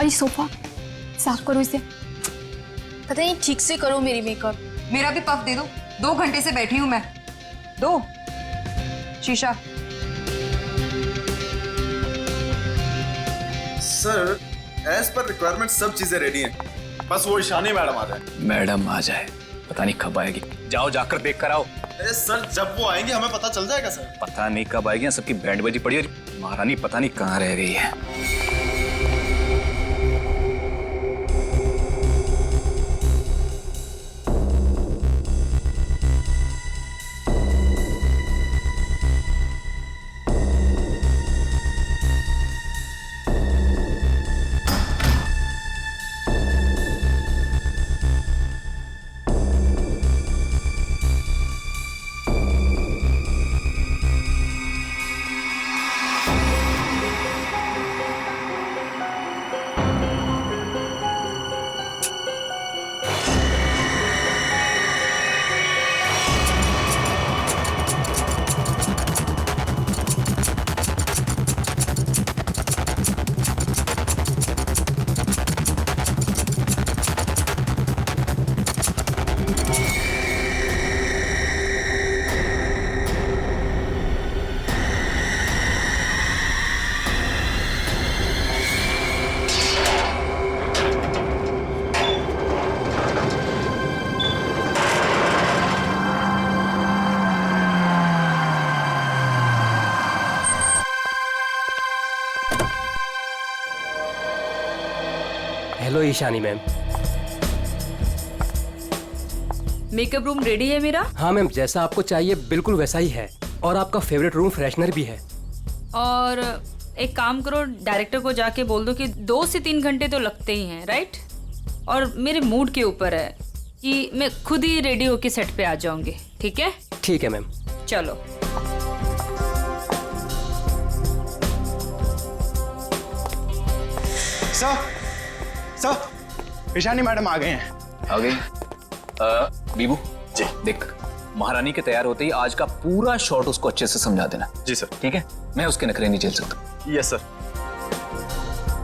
भाई सोफा साफ करो इसे। पता नहीं ठीक से करो मेरी मेकअप। मेरा भी पफ दे दो, 2 घंटे से बैठी हूं मैं। दो शीशा। सर एज पर रिक्वायरमेंट सब चीजें रेडी हैं, बस वो ईशानी मैडम आ जाए। मैडम आ जाए, पता नहीं कब आएगी। जाओ जाकर देख कर आओ। अरे सर जब वो आएंगे हमें पता चल जाएगा सर। पता नहीं कब आएगी, सबकी बैंड बजी पड़ी है। महारानी पता नहीं कहाँ रह गई है। Hello Ishani ma'am. Makeup room ready है मेरा। हाँ मैम, जैसा आपको चाहिए बिल्कुल वैसा ही है, और आपका फेवरेट रूम फ्रेशनर भी है। और एक काम करो, डायरेक्टर को जाके बोल दो कि 2 से 3 घंटे तो लगते ही हैं, राइट? और मेरे मूड के ऊपर है कि मैं खुद ही रेडी होके सेट पे आ जाऊंगी। ठीक है? ठीक है मैम। चलो। सर ईशानी मैडम आ गए हैं। आ गई। बीबू जी देख, महारानी के तैयार होते ही आज का पूरा शॉट उसको अच्छे से समझा देना। जी सर। ठीक है, मैं उसके नखरे नहीं झेल सकता। Yes sir.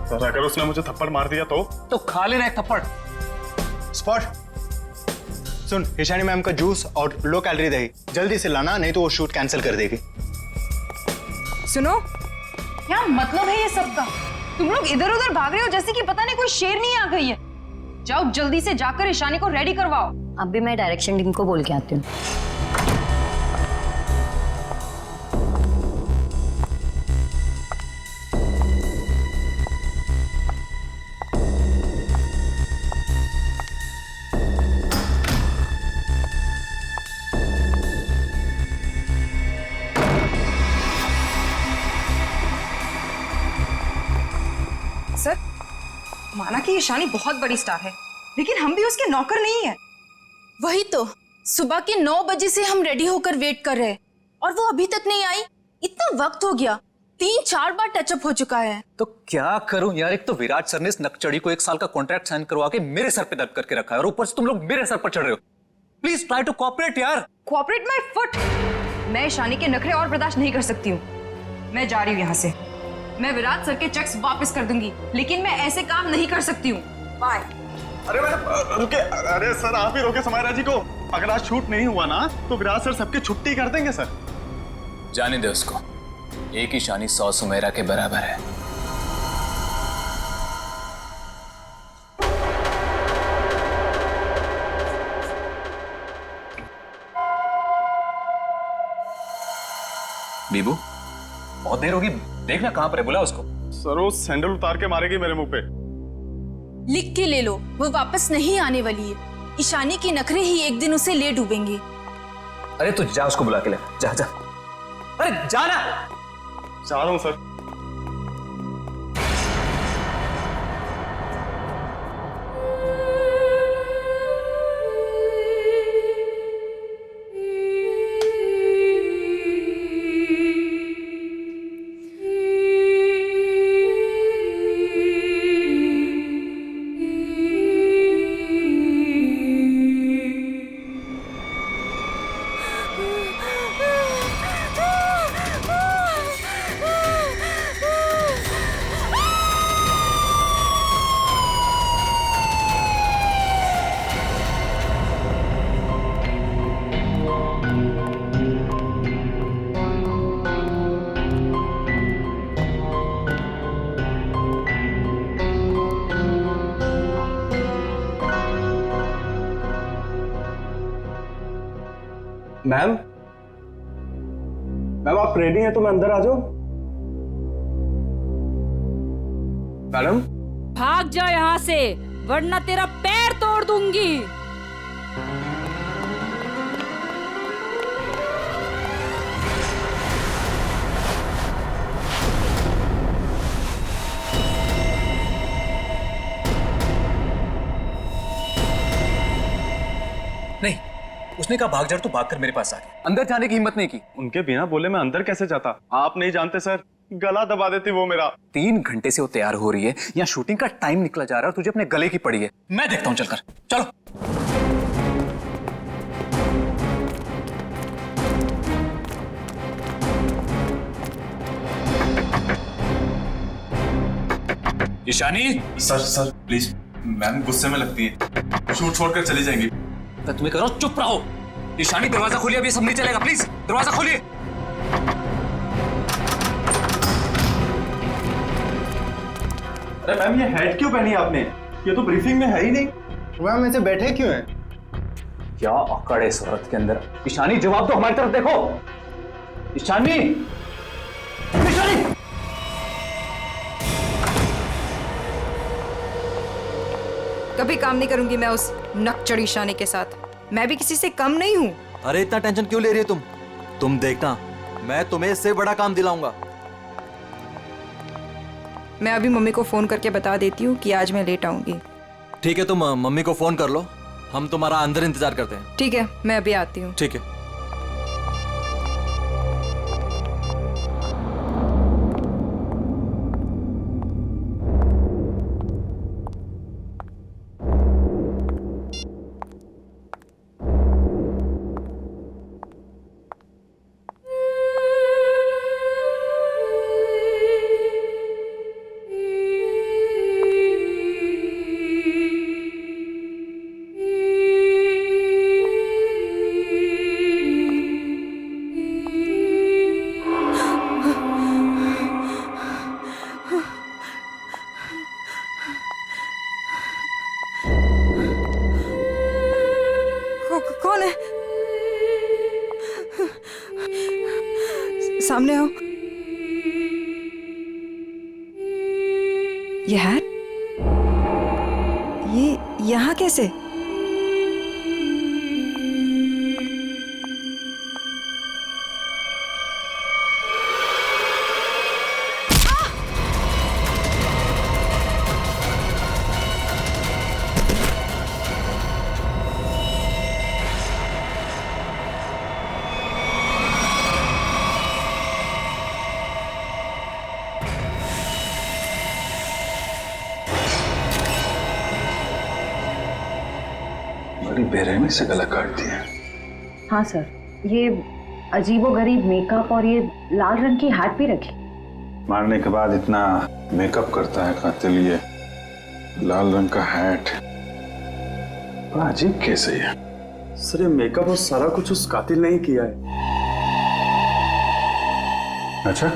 सर अगर उसने मुझे थप्पड़ मार दिया तो खा लेना एक थप्पड़। स्पॉट सुन, ईशानी मैम का जूस और लो कैलोरी दही जल्दी से लाना, नहीं तो वो शूट कैंसिल कर देगी। सुनो, क्या मतलब है ये सब का? तुम लोग इधर उधर भाग रहे हो जैसे कि पता नहीं कोई शेरनी आ गई है। जाओ जल्दी से जाकर ईशानी को रेडी करवाओ। अब भी मैं डायरेक्शन टीम को बोल के आती हूँ। सर, माना कि ईशानी बहुत बड़ी स्टार है, लेकिन हम भी उसके नौकर नहीं है। वही तो, सुबह के 9 बजे से हम रेडी होकर वेट कर रहे हैं और वो अभी तक नहीं आई। इतना वक्त हो गया, 3-4 बार टचअप हो चुका है। तो क्या करूं यार, एक तो विराट सर ने इस नकचड़ी को 1 साल का कॉन्ट्रैक्ट साइन करवा के मेरे सर पे दर्द करके रखा है, और ऊपर से तुम लोग मेरे सर पर चढ़ रहे हो। प्लीज ट्राई टू कोऑपरेट यार। Cooperate my foot. मैं ईशानी के नखरे और बर्दाश्त नहीं कर सकती हूँ। मैं जा रही हूँ यहाँ से। मैं विराट सर के चेक्स वापस कर दूंगी, लेकिन मैं ऐसे काम नहीं कर सकती हूँ। बाय। अरे मैडम रुके। अरे सर आप ही रोके समायरा जी को। अगर आज शूट नहीं हुआ ना तो विराट सर सबकी छुट्टी कर देंगे सर। जाने दे उसको, एक ईशानी 100 सुमेरा के बराबर है। बीबू बहुत देर होगी, देखना कहां पर है, बुला उसको। सर वो सैंडल उतार के मारेगी मेरे मुंह पे। लिख के ले लो, वो वापस नहीं आने वाली है। ईशानी के नखरे ही एक दिन उसे ले डूबेंगे। अरे तू जा, उसको बुला के ले। जा जा, अरे जाना। जा रहा हूं सर। मैम मैम आप रेडी हैं तो मैं अंदर आ जाऊं? मैडम भाग जा यहाँ से, वरना तेरा पैर तोड़ दूंगी। नहीं, उसने कहा भाग जा तो भागकर मेरे पास आ गया, अंदर जाने की हिम्मत नहीं की। उनके बिना बोले मैं अंदर कैसे जाता? आप नहीं जानते सर, गला दबा देती वो मेरा। 3 घंटे से वो तैयार हो रही है, यहाँ शूटिंग का टाइम निकला जा रहा है, तुझे अपने गले की पड़ी है। मैं देखता हूँ, चलकर चलो। ईशानी। सर प्लीज, मैम गुस्से में लगती है, शूट छोड़कर चली जाएंगी। मैं तुम्हें कह रहा हूं चुप रहो। ईशानी दरवाजा खोलिए, अभी सब नहीं चलेगा, प्लीज दरवाजा खोलिए। अरे मैम ये हेड क्यों पहनी आपने? ये तो ब्रीफिंग में है ही नहीं। मैम ऐसे बैठे क्यों हैं? क्या अकड़ है इस औरत के अंदर। ईशानी जवाब दो, हमारी तरफ देखो। ईशानी, ईशानी। कभी काम नहीं करूंगी मैं उस नकचड़ी शानी के साथ। मैं भी किसी से कम नहीं हूँ। अरे इतना टेंशन क्यों ले रही हो तुम देखना, मैं तुम्हें इससे बड़ा काम दिलाऊंगा। मैं अभी मम्मी को फोन करके बता देती हूँ कि आज मैं लेट आऊंगी। ठीक है, तुम मम्मी को फोन कर लो, हम तुम्हारा अंदर इंतजार करते हैं। ठीक है, मैं अभी आती हूँ। ठीक है। कौन है? सामने आओ। ये हैट, ये यहाँ कैसे? बड़ी बेरहमी से गला काट दिया। हाँ सर, ये अजीबोगरीब मेकअप और ये लाल रंग की हैट भी रखी। मारने के बाद इतना मेकअप करता है कातिल, ये लाल रंग का हैट बड़ा अजीब केस है ये। सर ये मेकअप और सारा कुछ उस कातिल ने ही किया है। अच्छा,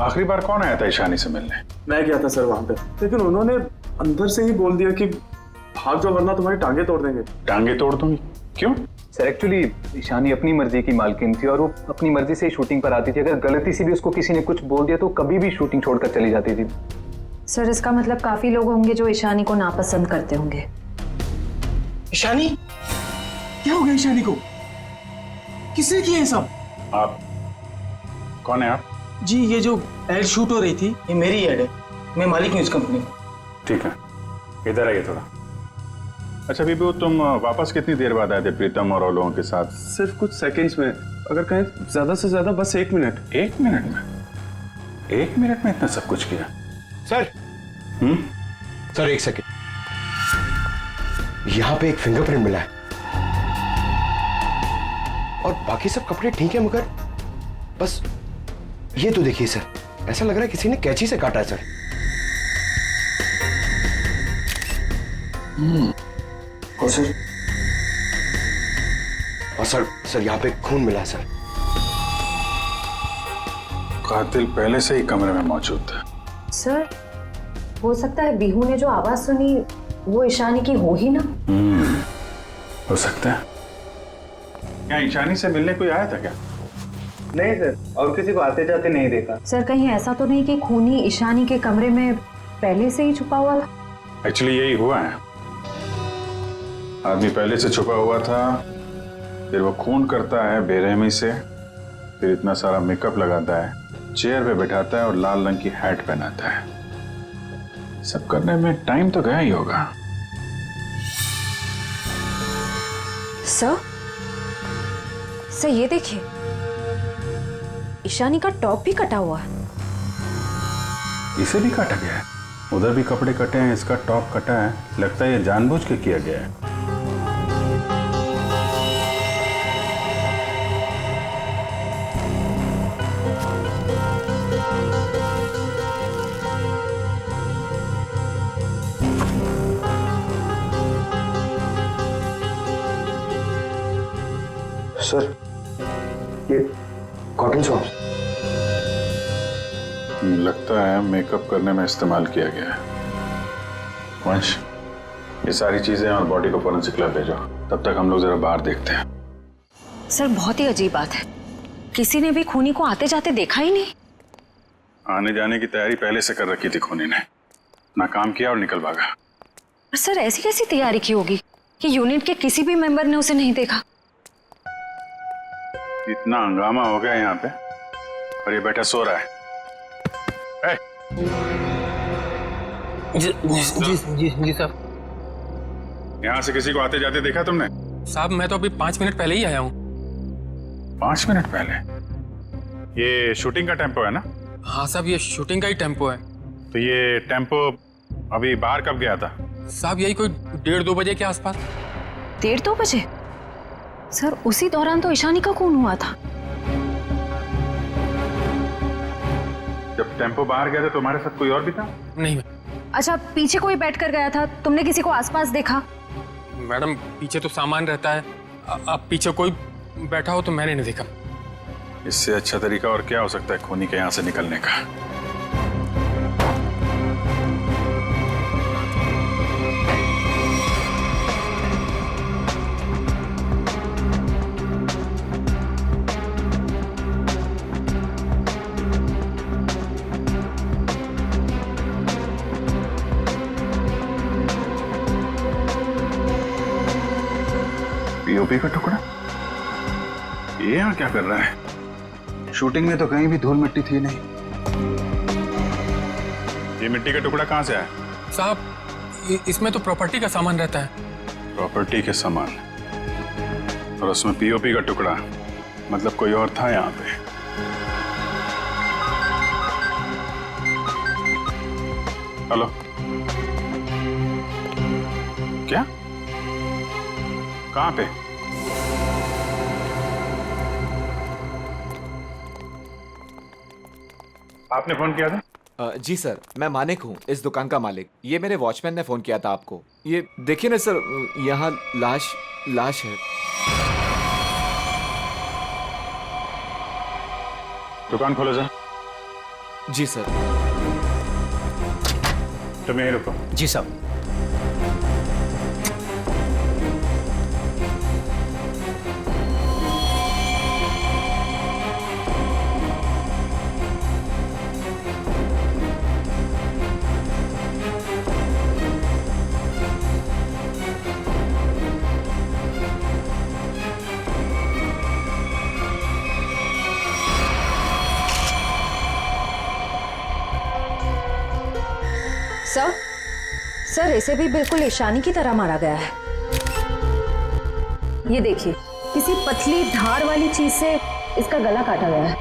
आखिरी बार कौन आया था ईशानी से मिलने? मैं गया था सर वहां पे, लेकिन उन्होंने अंदर से ही बोल दिया कि भाग जाओ वरना तुम्हारी टांगे तोड़ देंगे। टांगे तोड़ दूंगी? क्यों? सर एक्चुअली ईशानी अपनी मर्जी की मालकिन थी और वो अपनी मर्जी से ही शूटिंग पर आती थी। अगर गलती से भी उसको किसी ने कुछ बोल दिया तो कभी भी शूटिंग छोड़कर चली जाती थी। सर इसका मतलब काफी लोग होंगे जो ईशानी को नापसंद करते होंगे। ईशानी, क्या हो गया ईशानी को? किसने किया ये सब? आप कौन है आप? जी ये जो एड शूट हो रही थी ये मेरी एड है, मैं मालिक हूँ इस कंपनी का। ठीक है, इधर आइए थोड़ा। अच्छा बीबू, तुम वापस कितनी देर बाद आए थे प्रीतम और लोगों के साथ? सिर्फ कुछ सेकंड्स में, अगर कहें ज्यादा से ज्यादा बस 1 मिनट। 1 मिनट में? 1 मिनट में इतना सब कुछ किया? सर सर 1 सेकेंड, यहाँ पे एक फिंगरप्रिंट मिला है और बाकी सब कपड़े ठीक है, मगर बस ये तो देखिए सर, ऐसा लग रहा है किसी ने कैंची से काटा है सर। और सर यहाँ पे खून मिला है सर। कातिल पहले से ही कमरे में मौजूद था। सर हो सकता है बिहू ने जो आवाज सुनी वो ईशानी की हो ही ना। हो सकता है। क्या ईशानी से मिलने कोई आया था क्या? नहीं सर, और किसी को आते जाते नहीं देखा। सर कहीं ऐसा तो नहीं कि खूनी ईशानी के कमरे में पहले से ही छुपा हुआ था? एक्चुअली यही हुआ है। आदमी पहले से छुपा हुआ था, फिर वो खून करता है बेरहमी से, फिर इतना सारा मेकअप लगाता है, चेयर पे बैठाता है और लाल रंग की हैट पहनाता है। सब करने में टाइम तो गया ही होगा। सर ये देखिए, ईशानी का टॉप भी कटा हुआ है। इसे भी काटा गया है, उधर भी कपड़े कटे हैं, इसका टॉप कटा है। लगता है ये जानबूझ के किया गया है। सर ये कॉटन सॉक्स लगता है मेकअप करने में इस्तेमाल किया गया है। वंश, ये सारी चीजें और बॉडी को फोरेंसिक लैब भेजो, तब तक हम लोग जरा बाहर देखते हैं। सर बहुत ही अजीब बात है, किसी ने भी खूनी को आते जाते देखा ही नहीं। आने जाने की तैयारी पहले से कर रखी थी खूनी ने, ना काम किया और निकल भागा। पर सर ऐसी कैसी तैयारी की होगी कि यूनिट के किसी भी मेंबर ने उसे नहीं देखा? इतना हंगामा हो गया यहाँ पे और ये बेटा सो रहा है। जी साहब। यहाँ से किसी को आते जाते देखा तुमने? साहब मैं तो अभी 5 मिनट पहले ही आया हूँ। 5 मिनट पहले? ये शूटिंग का टेम्पो है ना? हाँ साहब, ये शूटिंग का ही टेम्पो है। तो ये टेम्पो अभी बाहर कब गया था? साहब यही कोई 1:30-2 बजे के आसपास। 1:30-2 बजे? सर उसी दौरान तो ईशानी का खून हुआ था। जब टेम्पो बाहर गया था तुम्हारे साथ कोई और भी था? नहीं। अच्छा, पीछे कोई बैठ कर गया था, तुमने किसी को आसपास देखा? मैडम पीछे तो सामान रहता है, अब पीछे कोई बैठा हो तो मैंने नहीं देखा। इससे अच्छा तरीका और क्या हो सकता है खूनी के यहाँ से निकलने का? पीओपी का टुकड़ा ये यहाँ क्या कर रहा है? शूटिंग में तो कहीं भी धूल मिट्टी थी नहीं। ये मिट्टी का टुकड़ा कहाँ से आया? साहब इसमें तो प्रॉपर्टी का सामान रहता है। प्रॉपर्टी के सामान और उसमें पीओपी का टुकड़ा, मतलब कोई और था यहाँ पे। हेलो, क्या? कहाँ पे? आपने फोन किया था? जी सर, मैं मानिक हूँ, इस दुकान का मालिक। ये मेरे वॉचमैन ने फोन किया था आपको। ये देखिए ना सर, यहाँ लाश है। दुकान खोलो जरा। जी सर। तुम यहीं रुको। जी साहब। सर इसे भी बिल्कुल ईशानी की तरह मारा गया है। ये देखिए, किसी पतली धार वाली चीज से इसका गला काटा गया है।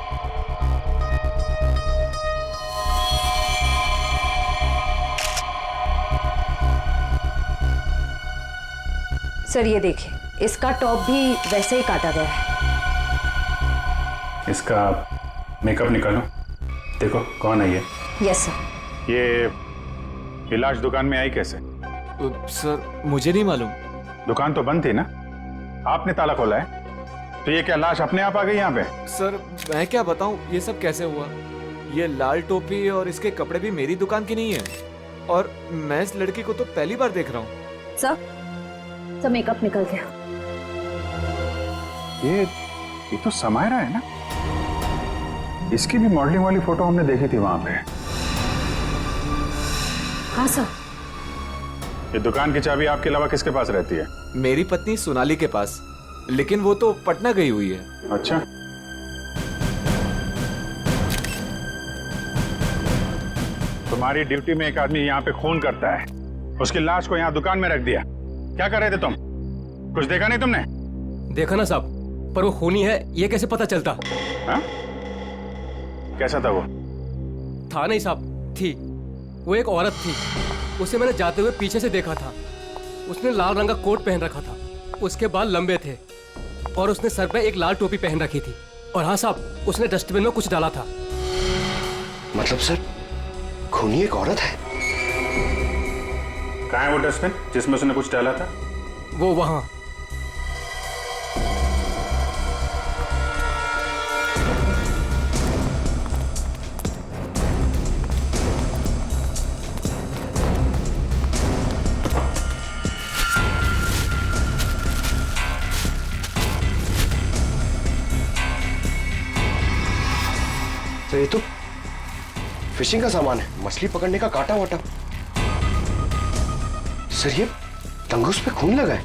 सर ये देखिए, इसका टॉप भी वैसे ही काटा गया है। इसका मेकअप निकालो, देखो कौन है ये। Yes sir. ये लाश दुकान में आई कैसे? सर मुझे नहीं मालूम। दुकान तो बंद थी ना, आपने ताला खोला है, तो ये क्या लाश अपने आप आ गई यहाँ पे? सर मैं क्या बताऊं, ये सब कैसे हुआ? ये लाल टोपी और इसके कपड़े भी मेरी दुकान की नहीं है, और मैं इस लड़की को तो पहली बार देख रहा हूँ। सर मेकअप निकल गया। ये तो समायरा है ना? इसकी भी मॉडलिंग वाली फोटो हमने देखी थी वहां पे। हाँ सर। ये दुकान की चाबी आपके अलावा किसके पास रहती है? मेरी पत्नी सोनाली के पास, लेकिन वो तो पटना गई हुई है। अच्छा, तुम्हारी ड्यूटी में एक आदमी यहाँ पे खून करता है, उसकी लाश को यहाँ दुकान में रख दिया। क्या कर रहे थे तुम? कुछ देखा नहीं तुमने? देखा ना साहब, पर वो खूनी है ये कैसे पता चलता? हाँ? कैसा था वो? था नहीं साहब, थी। वो एक औरत थी, उसे मैंने जाते हुए पीछे से देखा था। उसने लाल रंग का कोट पहन रखा था, उसके बाल लंबे थे और उसने सर पे एक लाल टोपी पहन रखी थी। और हाँ साहब, उसने डस्टबिन में कुछ डाला था। मतलब सर, खूनी एक औरत है? कहाँ है वो डस्टबिन जिसमें उसने कुछ डाला था? वो वहां। तो ये तो फिशिंग का सामान है, मछली पकड़ने का कांटा वाटा। सर ये तंगूस पे खून लगा है।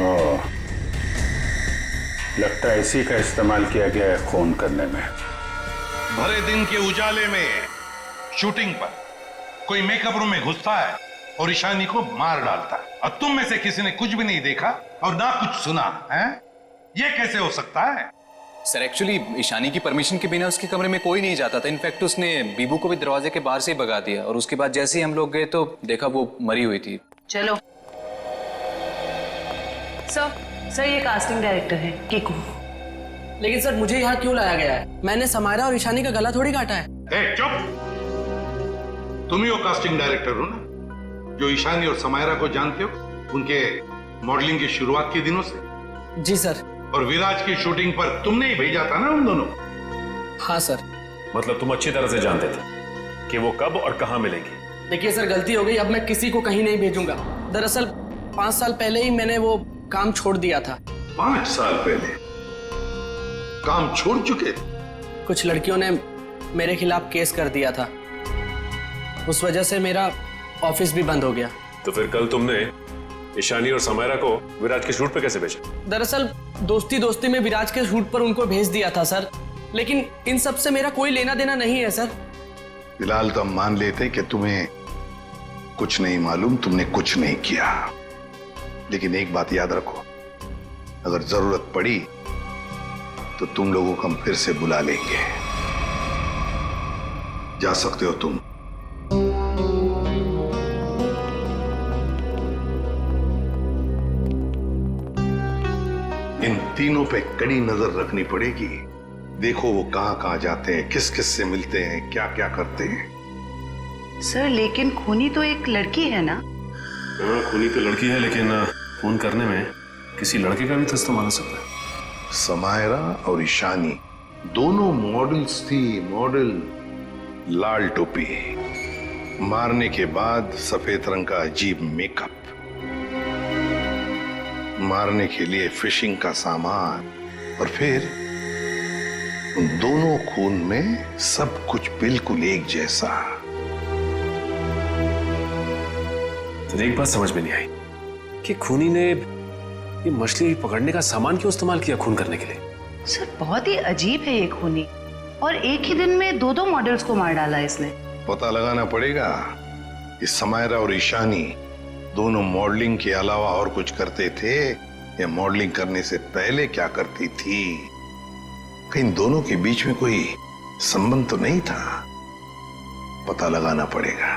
ओह, लगता है इसी का इस्तेमाल किया गया है खून करने में। भरे दिन के उजाले में शूटिंग पर कोई मेकअप रूम में घुसता है और ईशानी को मार डालता है, और तुम में से किसी ने कुछ भी नहीं देखा और ना कुछ सुना है? ये कैसे हो सकता है? सर एक्चुअली ईशानी की परमिशन के बिना उसके कमरे में कोई नहीं जाता था। इनफैक्ट उसने बीबू को भी दरवाजे के बाहर से ही भगा दिया, और उसके बाद जैसे ही हम लोग गए तो देखा वो मरी हुई थी। चलो सर ये कास्टिंग डायरेक्टर है कीकू। लेकिन सर मुझे यहाँ क्यों लाया गया है? मैंने समायरा और ईशानी का गला थोड़ी काटा है। चुप! तुम ही वो कास्टिंग डायरेक्टर हो ना, जो ईशानी और समायरा को जानते हो उनके मॉडलिंग की शुरुआत के दिनों से? जी सर। और विराज की शूटिंग पर तुमने ही भेजा था ना उन दोनों? हाँ सर। मतलब तुम अच्छी तरह से जानते थे कि वो कब और कहां मिलेंगी? देखिए सर, गलती हो गई, अब मैं किसी को कहीं नहीं भेजूंगा। दरअसल 5 साल पहले ही मैंने वो काम छोड़ दिया था। 5 साल पहले काम छोड़ चुके थे? कुछ लड़कियों ने मेरे खिलाफ केस कर दिया था, उस वजह से मेरा ऑफिस भी बंद हो गया। तो फिर कल तुमने ईशानी और समायरा को विराज के शूट पे कैसे भेजा? दरअसल दोस्ती दोस्ती में विराज के शूट पर उनको भेज दिया था सर, लेकिन इन सब से मेरा कोई लेना देना नहीं है सर। फिलहाल तो हम मान लेते कि तुम्हें कुछ नहीं मालूम, तुमने कुछ नहीं किया। लेकिन एक बात याद रखो, अगर जरूरत पड़ी तो तुम लोगों को हम फिर से बुला लेंगे। जा सकते हो तुम। इन तीनों पे कड़ी नजर रखनी पड़ेगी। देखो वो कहां कहां जाते हैं, किस किस से मिलते हैं, क्या क्या करते हैं। सर लेकिन खूनी तो एक लड़की है ना? हाँ, खूनी तो लड़की है, लेकिन खून करने में किसी लड़के का भी तो इस्तेमाल हो सकता है। समायरा और ईशानी दोनों मॉडल्स थी, मॉडल। लाल टोपी, मारने के बाद सफेद रंग का अजीब मेकअप, मारने के लिए फिशिंग का सामान, और फिर उन दोनों खून में सब कुछ बिल्कुल एक जैसा। तो एक बात समझ में नहीं आई कि खूनी ने ये मछली पकड़ने का सामान क्यों इस्तेमाल किया खून करने के लिए? सर बहुत ही अजीब है ये खूनी, और एक ही दिन में 2 मॉडल्स को मार डाला इसने। पता लगाना पड़ेगा कि समायरा और ईशानी दोनों मॉडलिंग के अलावा और कुछ करते थे, या मॉडलिंग करने से पहले क्या करती थी। कहीं दोनों के बीच में कोई संबंध तो नहीं था, पता लगाना पड़ेगा।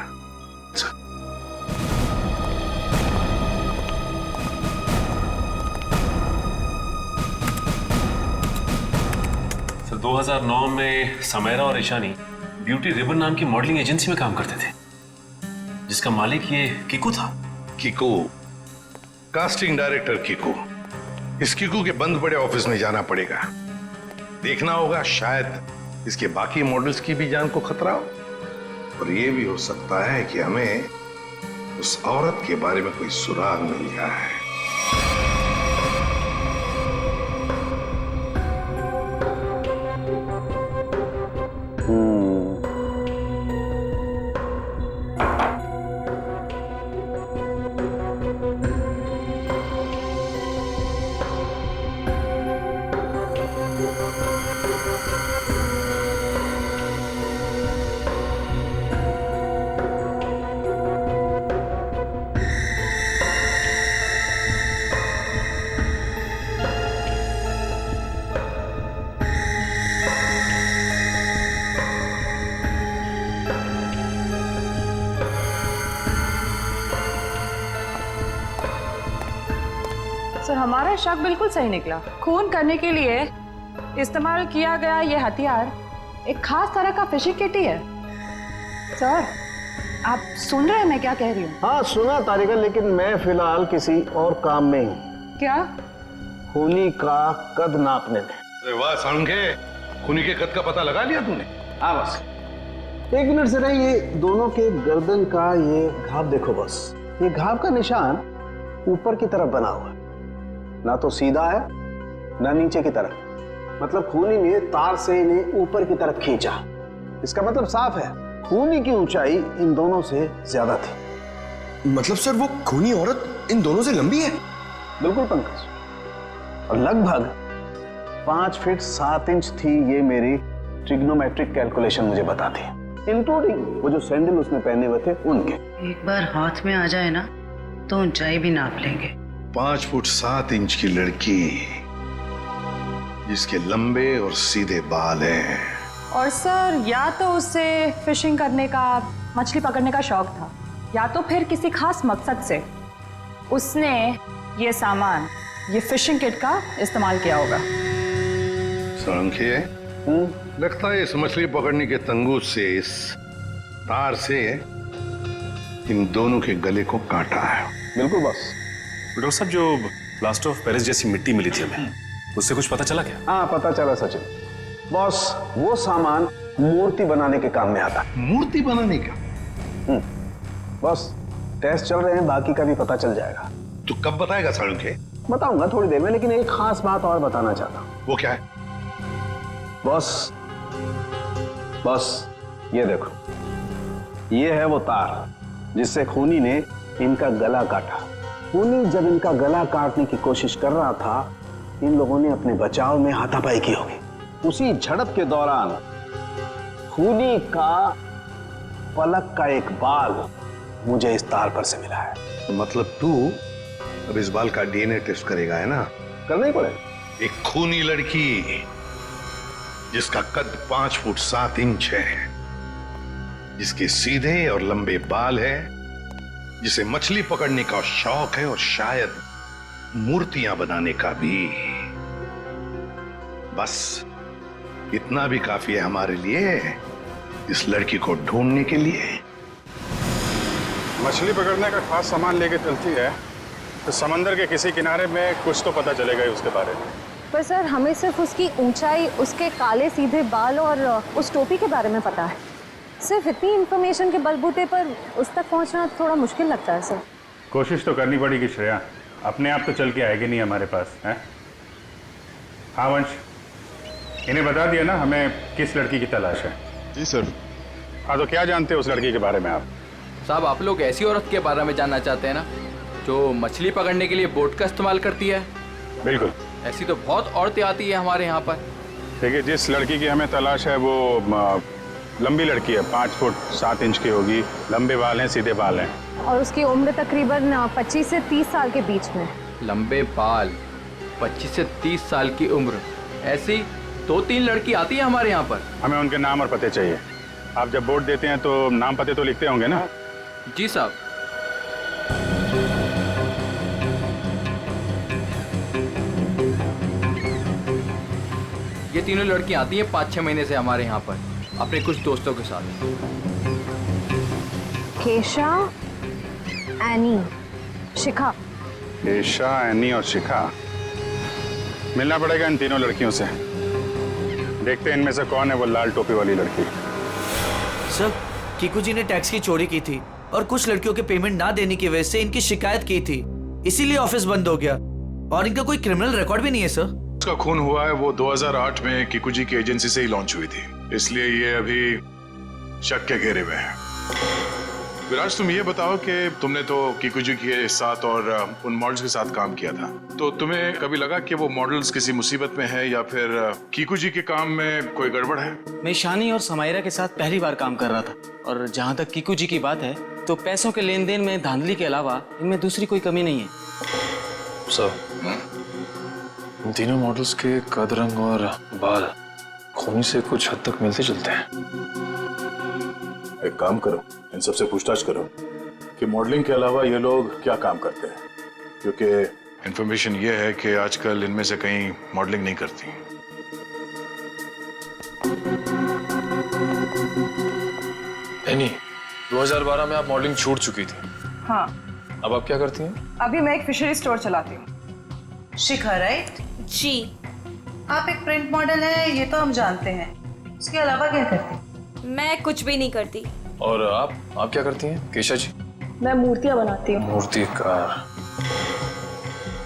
सर 2009 में समायरा और ईशानी ब्यूटी रिबन नाम की मॉडलिंग एजेंसी में काम करते थे, जिसका मालिक ये कीकू था। Kiku, casting director Kiku. इस कीकू के बंद पड़े ऑफिस में जाना पड़ेगा, देखना होगा, शायद इसके बाकी मॉडल्स की भी जान को खतरा हो। और ये भी हो सकता है कि हमें उस औरत के बारे में कोई सुराग मिल जाए। सर हमारा शक बिल्कुल सही निकला। खून करने के लिए इस्तेमाल किया गया ये हथियार एक खास तरह का फिशिंग किट ही है। सर आप सुन रहे हैं मैं क्या कह रही हूँ? हाँ सुना तारिका, लेकिन मैं फिलहाल किसी और काम में हूँ। क्या? खूनी का कद नापने में। अरे वाह साळुंखे, खूनी के कद का पता लगा लिया तूने? हाँ बस 1 मिनट से नहीं, ये दोनों के गर्दन का ये घाव देखो बस। ये घाव का निशान ऊपर की तरफ बना हुआ है, ना तो सीधा है ना नीचे की तरफ। मतलब खूनी ने तार से इन्हें ऊपर की तरफ खींचा। इसका मतलब साफ है, खूनी की ऊंचाई इन दोनों से ज्यादा थी। मतलब सर वो खूनी औरत इन दोनों से लंबी है? बिल्कुल पंकज, और लगभग 5 फीट 7 इंच थी। ये मेरी ट्रिग्नोमेट्रिक कैलकुलेशन मुझे बताती है, इंक्लूडिंग वो जो सैंडल उसने पहने हुए थे उनके। एक बार हाथ में आ जाए ना तो ऊंचाई भी नाप लेंगे। 5 फुट 7 इंच की लड़की जिसके लंबे और सीधे बाल हैं। और सर या तो उसे फिशिंग करने का, मछली पकड़ने का शौक था, या तो फिर किसी खास मकसद से उसने ये सामान, ये फिशिंग किट का इस्तेमाल किया होगा। साळुंखे, लगता है इस मछली पकड़ने के तंगूस से, इस तार से इन दोनों के गले को काटा है। बिल्कुल बस। डॉक्टर साहब, जो प्लास्टर ऑफ पेरिस जैसी मिट्टी मिली थी हमें, उससे कुछ पता चला क्या? हाँ पता चला सचिन। बॉस वो सामान मूर्ति बनाने के काम में आता है। मूर्ति बनाने का? बॉस टेस्ट चल रहे हैं, बाकी का भी पता चल जाएगा। तो कब बताएगा साळुंखे? बताऊंगा थोड़ी देर में, लेकिन एक खास बात और बताना चाहता हूँ। वो क्या है? बॉस ये देखो, ये है वो तार जिससे खूनी ने इनका गला काटा। खूनी जब इनका गला काटने की कोशिश कर रहा था, इन लोगों ने अपने बचाव में हाथापाई की होगी। उसी झड़प के दौरान खूनी का पलक का एक बाल मुझे इस तार पर से मिला है। तो मतलब तू अब इस बाल का डीएनए टेस्ट करेगा, है ना? करना ही पड़ेगा। एक खूनी लड़की जिसका कद 5 फुट 7 इंच है, जिसके सीधे और लंबे बाल है, जिसे मछली पकड़ने का शौक है और शायद मूर्तियां बनाने का भी। बस इतना भी काफी है हमारे लिए, इस लड़की को ढूंढने के लिए। मछली पकड़ने का खास सामान लेके चलती है तो समंदर के किसी किनारे में कुछ तो पता चलेगा ही उसके बारे में। पर सर हमें सिर्फ उसकी ऊंचाई, उसके काले सीधे बाल और उस टोपी के बारे में पता है। सिर्फ इतनी इन्फॉर्मेशन के बलबूते पर उस तक पहुंचना थोड़ा मुश्किल लगता है सर। कोशिश तो करनी पड़ेगी श्रेया, अपने आप तो चल के आएगी नहीं हमारे पास, है? हाँ वंश, इन्हें बता दिया ना हमें किस लड़की की तलाश है? जी सर। हाँ तो क्या जानते हैं उस लड़की के बारे में आप? साहब आप लोग ऐसी औरत के बारे में जानना चाहते हैं ना जो मछली पकड़ने के लिए बोट का इस्तेमाल करती है? बिल्कुल। ऐसी तो बहुत औरतें आती है हमारे यहाँ पर। देखिए, जिस लड़की की हमें तलाश है वो लंबी लड़की है, 5 फुट 7 इंच की होगी, लंबे बाल हैं, सीधे बाल हैं। और उसकी उम्र तकरीबन 25 से 30 साल के बीच में। लंबे बाल, 25 से 30 साल की उम्र, ऐसी 2-3 लड़की आती है हमारे यहाँ पर। हमें उनके नाम और पते चाहिए। आप जब वोट देते हैं तो नाम पते तो लिखते होंगे ना? जी साहब। ये तीनों लड़कियां आती हैं 5-6 महीने से हमारे यहाँ पर अपने कुछ दोस्तों के साथ। केशा, एनी, शिखा। केशा, एनी और शिखा। मिलना पड़ेगा इन तीनों लड़कियों से। देखते हैं इनमें से कौन है वो लाल टोपी वाली लड़की। सर कीकू जी ने टैक्स की चोरी की थी और कुछ लड़कियों के पेमेंट ना देने की वजह से इनकी शिकायत की थी, इसीलिए ऑफिस बंद हो गया। और इनका कोई क्रिमिनल रिकॉर्ड भी नहीं है सर। उसका खून हुआ है वो 2008 में किकुजी की एजेंसी से ही लॉन्च हुई थी, इसलिए ये अभी शक के घेरे में है। विराज, तुम ये बताओ कि तुमने तो किकुजी के साथ और उन मॉडल्स के साथ काम किया था, तो तुम्हें कभी लगा कि वो मॉडल्स किसी मुसीबत में है या फिर किकुजी के काम में कोई गड़बड़ है? मैं ईशानी और समायरा के साथ पहली बार काम कर रहा था, और जहाँ तक किकुजी की बात है तो पैसों के लेन देन में धांधली के अलावा इनमें दूसरी कोई कमी नहीं है। सर, इन तीनों मॉडल्स के कद, रंग और बाल खूनी से कुछ हद तक मिलते जुलते हैं। एक काम करो, इन सबसे पूछताछ करो कि मॉडलिंग के अलावा ये लोग क्या काम करते हैं, क्योंकि इंफॉर्मेशन ये है कि आजकल इनमें से कहीं मॉडलिंग नहीं करती। नहीं, 2012 में आप मॉडलिंग छूट चुकी थी। हाँ। अब आप क्या करती हैं? अभी मैं एक फिशरी स्टोर चलाती हूँ। शिखा, राइट? जी। आप एक प्रिंट मॉडल है, ये तो हम जानते हैं। उसके अलावा क्या करते हैं? मैं कुछ भी नहीं करती। और आप क्या करती हैं केशा जी? मैं मूर्तियाँ बनाती हूँ। मूर्तिकार।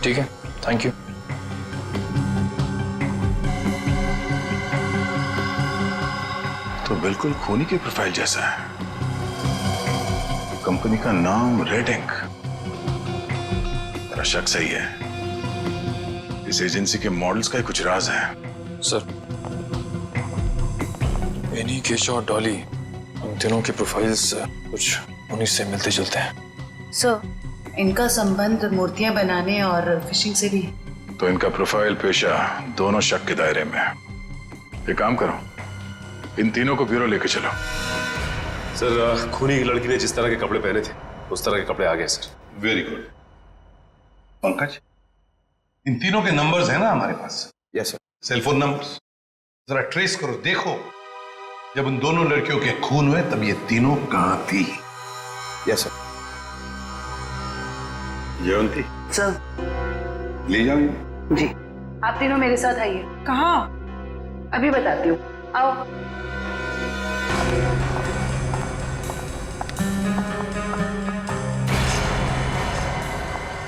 ठीक है, थैंक यू। तो बिल्कुल खूनी की प्रोफाइल जैसा है। कंपनी का नाम रेड इंक। मेरा शक सही है, इस एजेंसी के मॉडल्स का ही कुछ राज है। सर, एनी, केशा और डॉली, हम तीनों के प्रोफाइल्स कुछ उन्हीं से मिलते जुलते हैं। सर, इनका संबंध मूर्तियां बनाने और फिशिंग से भी है। तो इनका प्रोफाइल, पेशा दोनों शक के दायरे में है। एक काम करो, इन तीनों को ब्यूरो लेके चलो। सर, खूनी की लड़की ने जिस तरह के कपड़े पहने थे उस तरह के कपड़े आ गए सर। Very good. पंकज, इन तीनों के नंबर्स हैं ना हमारे पास? Yes sir. सेलफोन नंबर्स जरा ट्रेस करो, देखो जब उन दोनों लड़कियों के खून हुए तब ये तीनों कहां थी? Yes sir. जयंती, सर। ले जाओ। जी। आप तीनों मेरे साथ आइए। कहाँ? अभी बताती हूँ, आओ।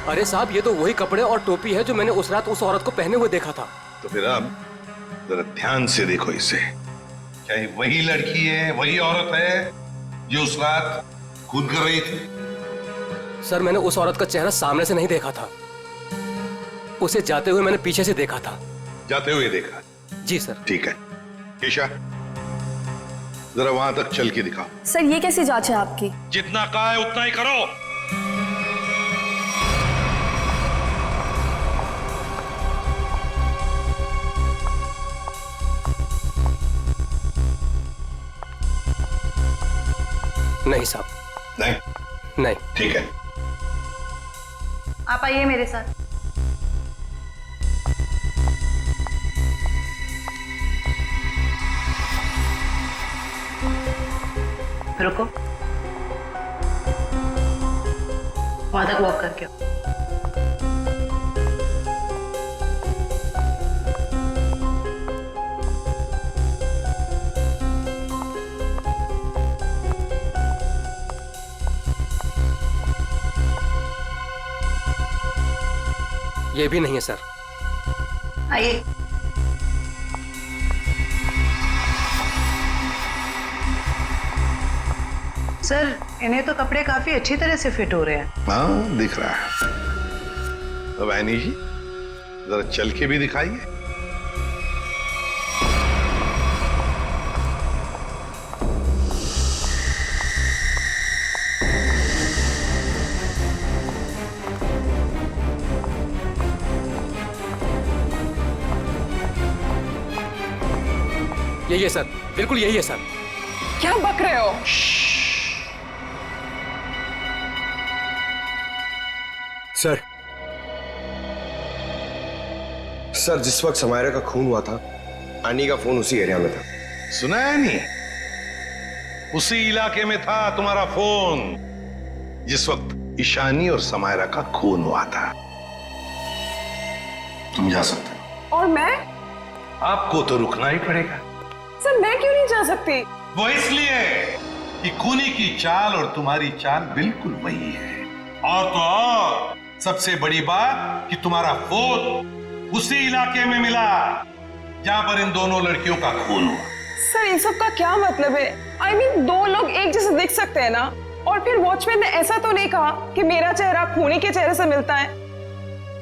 अरे साहब, ये तो वही कपड़े और टोपी है जो मैंने उस रात उस औरत को पहने हुए देखा था। तो फिर अब जरा ध्यान से देखो इसे। क्या ये वही लड़की है, वही औरत है जो उस रात खून कर रही थी? सर, मैंने उस औरत का चेहरा सामने से नहीं देखा था, उसे जाते हुए मैंने पीछे से देखा था। जाते हुए देखा? जी सर। ठीक है, केशा जरा वहां तक चल के दिखाओ। सर, ये कैसी जांच है आपकी? जितना कहा है उतना ही करो। नहीं साहब। नहीं? नहीं। ठीक है, आप आइए मेरे साथ। रुको, वहां तक वॉक करके आओ। ये भी नहीं है सर। आइए। सर, इन्हें तो कपड़े काफी अच्छी तरह से फिट हो रहे हैं। हाँ, दिख रहा है। अब ऐनी जी जरा चल के भी दिखाइए। यही है सर, बिल्कुल यही है सर। क्या बक रहे हो? सर, जिस वक्त समायरा का खून हुआ था, आनी का फोन उसी एरिया में था। सुना है नहीं? उसी इलाके में था तुम्हारा फोन जिस वक्त ईशानी और समायरा का खून हुआ था। तुम जा सकते हो। और मैं? आपको तो रुकना ही पड़ेगा। सर, मैं क्यों नहीं जा सकती? वो इसलिए कि खूनी की चाल और तुम्हारी चाल बिल्कुल वही है। और तो और सबसे बड़ी बात कि तुम्हारा फोन उसी इलाके में मिला जहां पर इन दोनों लड़कियों का खून हुआ। सर इन सब का क्या मतलब है? I mean, दो लोग एक जैसे दिख सकते हैं ना? और फिर वॉचमैन ने ऐसा तो नहीं कहा कि मेरा चेहरा खूनी के चेहरे से मिलता है।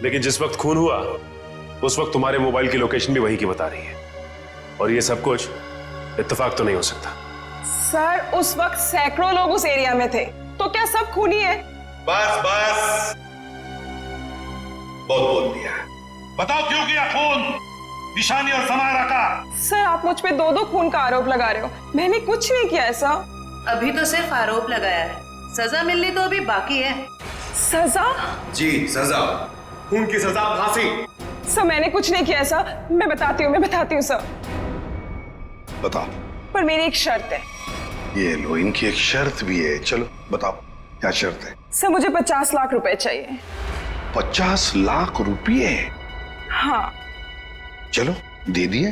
लेकिन जिस वक्त खून हुआ उस वक्त तुम्हारे मोबाइल की लोकेशन भी वही की बता रही है, और ये सब कुछ इत्तेफाक तो नहीं हो सकता। सर उस वक्त सैकड़ों लोग उस एरिया में थे, तो क्या सब खूनी है? बस बस, बहुत बोल दिया। बताओ क्यों किया खून ईशानी और समायरा का? सर आप मुझ पे दो खून का आरोप लगा रहे हो, मैंने कुछ नहीं किया ऐसा। अभी तो सिर्फ आरोप लगाया है, सजा मिलनी तो अभी बाकी है। सजा? जी सजा, खून की सजा फांसी। सर मैंने कुछ नहीं किया ऐसा, मैं बताती हूँ सर। बताओ। पर मेरी एक शर्त है। ये लो, इनकी एक शर्त भी है। चलो बताओ क्या शर्त है? सर मुझे 50 लाख रुपए चाहिए। 50 लाख रुपये? हाँ। चलो दे दिए।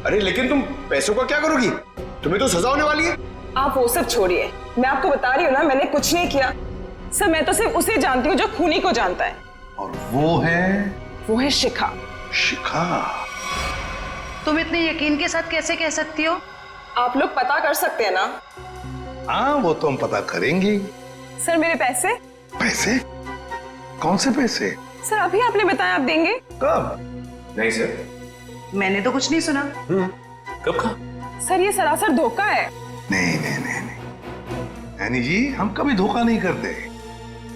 अरे लेकिन तुम पैसों का क्या करोगी? तुम्हें तो सजा होने वाली है। आप वो सब छोड़िए, मैं आपको बता रही हूँ ना, मैंने कुछ नहीं किया। सर मैं तो सिर्फ उसे जानती हूँ जो खूनी को जानता है। और वो है शिखा। शिखा? तुम इतने यकीन के साथ कैसे कह सकती हो? आप लोग पता कर सकते हैं ना? हाँ वो तो हम पता करेंगे। सर मेरे पैसे? पैसे? कौन से पैसे? सर अभी आपने बताया आप देंगे। कब? नहीं सर, मैंने तो कुछ नहीं सुना। कब कहा? सर ये सरासर धोखा है। नहीं यानी जी हम कभी धोखा नहीं करते।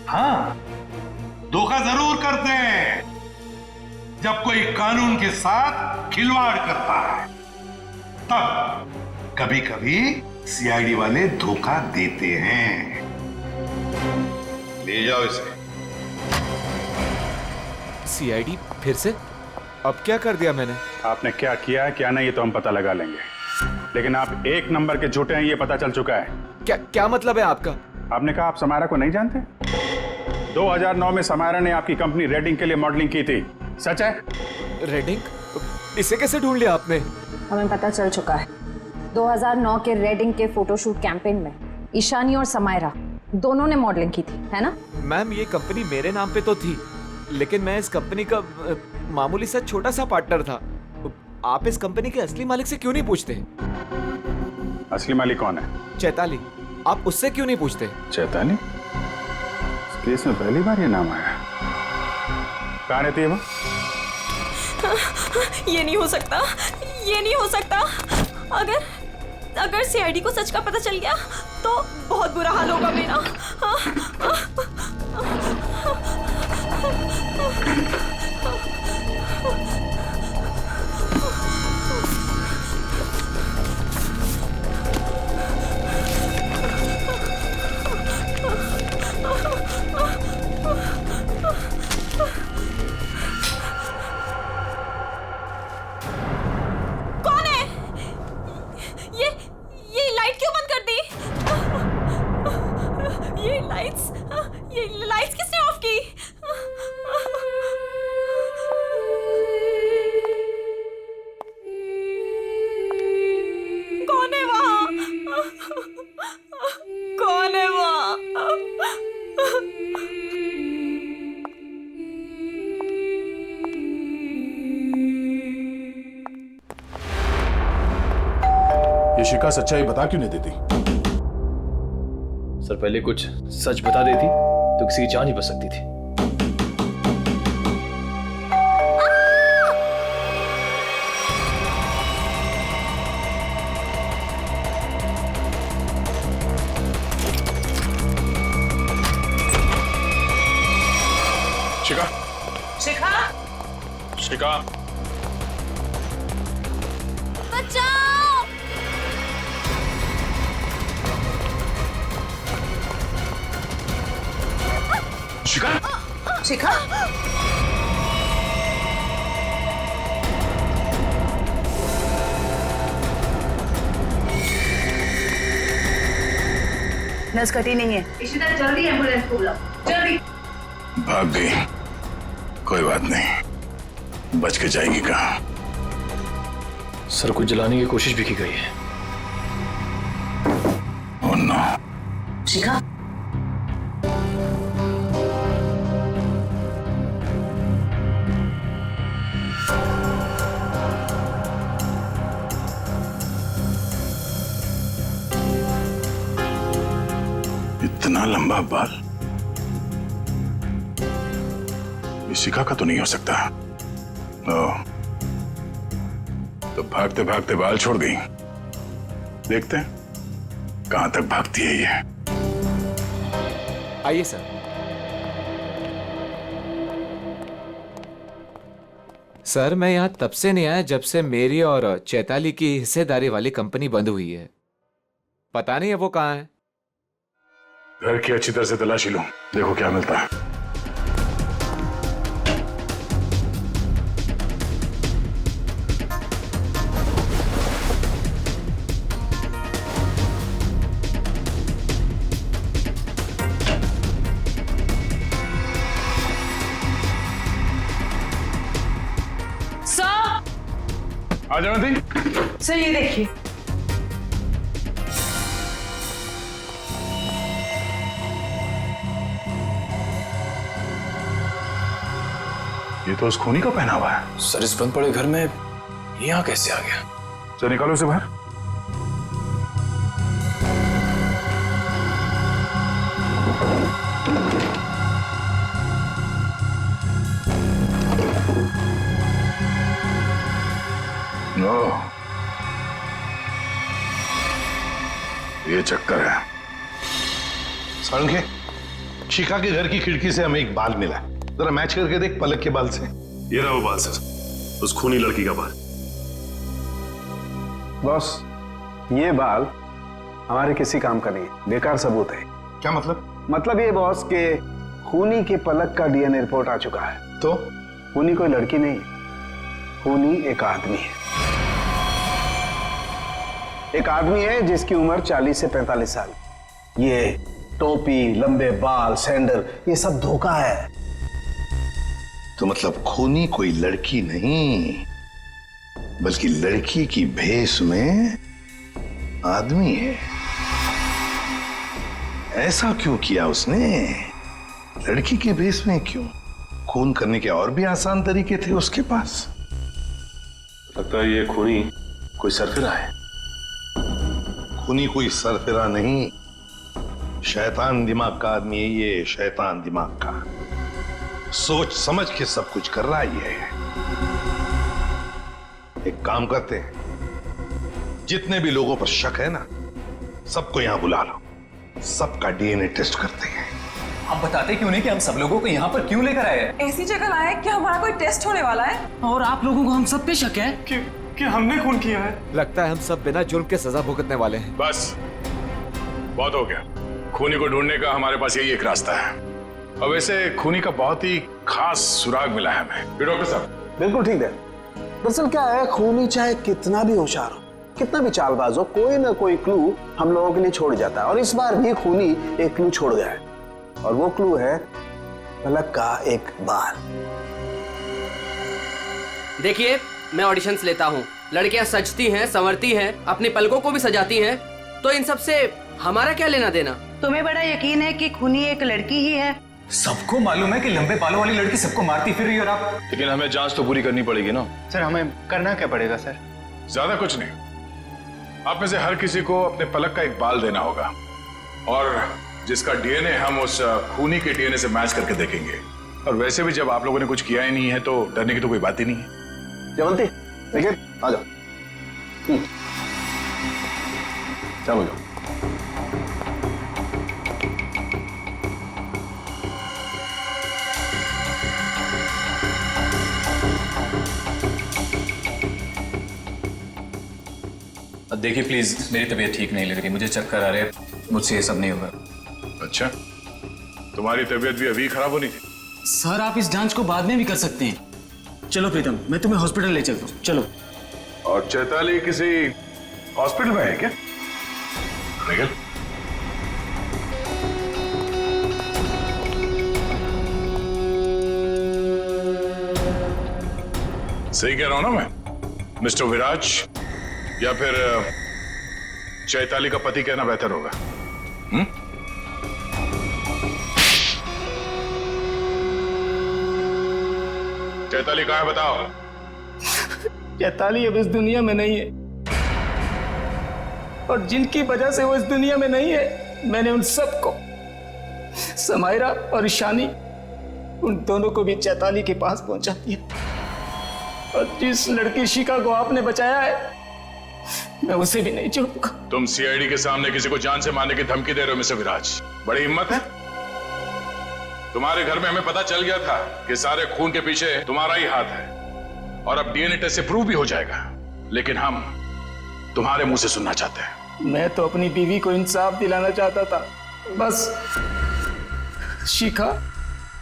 हाँ धोखा जरूर करते हैं जब कोई कानून के साथ खिलवाड़ करता है, तब कभी कभी सीआईडी वाले धोखा देते हैं। ले जाओ इसे। सीआईडी फिर से? अब क्या कर दिया मैंने? आपने क्या किया क्या नहीं ये तो हम पता लगा लेंगे, लेकिन आप एक नंबर के झूठे हैं ये पता चल चुका है। क्या मतलब है आपका? आपने कहा आप समायरा को नहीं जानते? 2009 में समायरा ने आपकी कंपनी रेडिंग के लिए मॉडलिंग की थी, सच है? रेडिंग? इसे कैसे ढूंढ लिया आपने? हमें पता चल चुका है। 2009 के रेडिंग के फोटोशूट कैंपेन में ईशानी और समायरा दोनों ने मॉडलिंग की थी, है ना? मैम ये कंपनी मेरे नाम पे तो थी, लेकिन मैं इस कंपनी का मामूली सा छोटा सा पार्टनर था। आप इस कंपनी के असली मालिक से क्यों नहीं पूछते? असली मालिक कौन है? चैताली। आप उससे क्यों नहीं पूछते? चैताली? इस केस में पहली बार ये नाम आया। कहाँ रहती है वो? ये नहीं हो सकता, ये नहीं हो सकता। अगर सीआईडी को सच का पता चल गया तो बहुत बुरा हाल होगा मेरा। कौन है? ये लाइट क्यों बंद कर दी? ये लाइट्स किसने ऑफ की? कौन है वहां? कौन है वहां? ये शिखा सच्चाई बता क्यों नहीं देती? सर पहले कुछ सच बता देती तो किसी की जान ही बच सकती थी। शिखा, शिखा, शिखा, बचाओ! शिखा, शिखा, नस कटी नहीं है। इशिता जल्दी एम्बुलेंस को बुलाओ, जल्दी। भाग गई, कोई बात नहीं, बच के जाएगी कहाँ? सर को जलाने की कोशिश भी की गई है। शिखा, इतना लंबा बाल ये शिखा का तो नहीं हो सकता। तो भागते भागते बाल छोड़ गई। देखते हैं कहां तक भागती है ये। आइए सर। सर मैं यहाँ तब से नहीं आया जब से मेरी और चैताली की हिस्सेदारी वाली कंपनी बंद हुई है। पता नहीं है वो कहाँ है। घर की अच्छी तरह से तलाशी लो, देखो क्या मिलता है। आ जाओ दी। सर ये देखिए। ये तो उस खूनी का पहना हुआ है। सर इस बंद पड़े घर में ये यहाँ कैसे आ गया? चल निकालो उसे बाहर। ये चक्कर है। सारंगे, शिखा के घर की खिड़की से हमें एक बाल मिला है, जरा मैच करके देख पलक के बाल से। ये रहा वो बाल सर, उस खूनी लड़की का बाल। बॉस, ये बाल हमारे किसी काम का नहीं, बेकार सबूत है। क्या मतलब? मतलब ये बॉस के खूनी के पलक का डीएनए रिपोर्ट आ चुका है। तो खूनी कोई लड़की नहीं, खूनी एक आदमी है। एक आदमी है जिसकी उम्र 40 से 45 साल। ये टोपी, लंबे बाल, सैंडल, ये सब धोखा है। तो मतलब खूनी कोई लड़की नहीं, बल्कि लड़की की भेष में आदमी है। ऐसा क्यों किया उसने? लड़की के भेष में क्यों? खून करने के और भी आसान तरीके थे उसके पास। लगता है ये खूनी कोई सरफिरा है। खूनी कोई सरफिरा नहीं, शैतान दिमाग का आदमी है ये, शैतान दिमाग का। सोच समझ के सब कुछ कर रहा है ये। एक काम करते हैं, जितने भी लोगों पर शक है ना, सबको यहां बुला लो, सबका डीएनए टेस्ट करते हैं। आप बताते क्यों नहीं कि हम सब लोगों को यहाँ पर क्यों लेकर आए हैं? ऐसी जगह लाए हैं कि हमारा कोई टेस्ट होने वाला है। और आप लोगों को हम सब पे शक है कि हमने खून किया है। लगता है हम सब बिना जुर्म के सजा भुगतने वाले हैं। बस बहुत हो गया। खूनी को ढूंढने का हमारे पास यही एक रास्ता है। और वैसे खूनी का बहुत ही खास सुराग मिला है हमें। डॉक्टर साहब बिल्कुल ठीक है। दरअसल क्या है, खूनी चाहे कितना भी होशियार हो, कितना भी चालबाज हो, कोई ना कोई क्लू हम लोगों के लिए छोड़ जाता है। और इस बार भी खूनी एक क्लू छोड़ गया है, और वो क्लू है पलक का एक बाल। देखिए, मैं ऑडिशंस लेता हूँ, लड़कियां सजती हैं, संवरती हैं, अपनी पलकों को भी सजाती हैं, तो इन सब से हमारा क्या लेना देना? तुम्हें बड़ा यकीन है कि खूनी एक लड़की ही है? सबको मालूम है कि लंबे बालों वाली लड़की सबको मारती फिर रही है, और आप। लेकिन हमें जांच तो पूरी करनी पड़ेगी ना। सर हमें करना क्या पड़ेगा सर? ज्यादा कुछ नहीं, आप में से हर किसी को अपने पलक का एक बाल देना होगा, और जिसका डीएनए हम उस खूनी के डीएनए से मैच करके देखेंगे। और वैसे भी जब आप लोगों ने कुछ किया ही नहीं है तो डरने की तो कोई बात ही नहीं है। जयवंती, देखिए आ जाओ। चलो जाओ। देखिए प्लीज, मेरी तबीयत ठीक नहीं लग रही, मुझे चक्कर आ रहे हैं, मुझसे ये सब नहीं होगा। अच्छा, तुम्हारी तबीयत भी अभी खराब होनी थी? सर आप इस जांच को बाद में भी कर सकते हैं। चलो प्रीतम, मैं तुम्हें हॉस्पिटल ले चलता हूँ, चलो। और चैताली किसी हॉस्पिटल में है क्या? निकल। सही कह रहा हूं ना मैं, मिस्टर विराज? या फिर चैताली का पति कहना बेहतर होगा? चैताली कहाँ है बताओ। चैताली अब इस दुनिया में नहीं है, और जिनकी वजह से वो इस दुनिया में नहीं है, मैंने उन सबको, समायरा और ईशानी, उन दोनों को भी चैताली के पास पहुंचा दिया। और जिस लड़की शिखा को आपने बचाया है, मैं उसे भी नहीं छोड़ूंगा। तुम सीआईडी के सामने किसी को जान से मारने की धमकी दे रहे हो मिस्टर विराज, बड़ी हिम्मत है। तुम्हारे घर में हमें पता चल गया था कि सारे खून के पीछे तुम्हारा ही हाथ है, और अब डीएनए टेस्ट से प्रूव भी हो जाएगा, लेकिन हम तुम्हारे मुंह से सुनना चाहते हैं। मैं तो अपनी बीवी को इंसाफ दिलाना चाहता था, बस शिखा,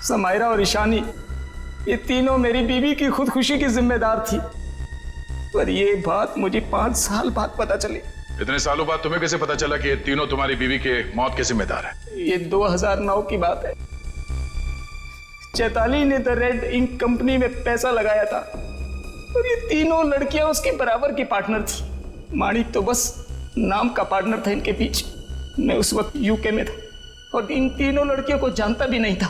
समायरा और ईशानी, ये तीनों मेरी बीवी की खुदकुशी की जिम्मेदार थी, पर ये बात मुझे 5 साल बाद पता चली। इतने सालों बाद तुम्हें कैसे पता चला कि ये तीनों तुम्हारी बीवी के मौत के जिम्मेदार है? ये 2009 की बात है। चैताली ने द रेड इंक कंपनी में पैसा लगाया था, और ये तीनों लड़कियां उसके बराबर की पार्टनर थी। माणिक तो बस नाम का पार्टनर था इनके बीच। मैं उस वक्त यूके में था और इन तीनों लड़कियों को जानता भी नहीं था,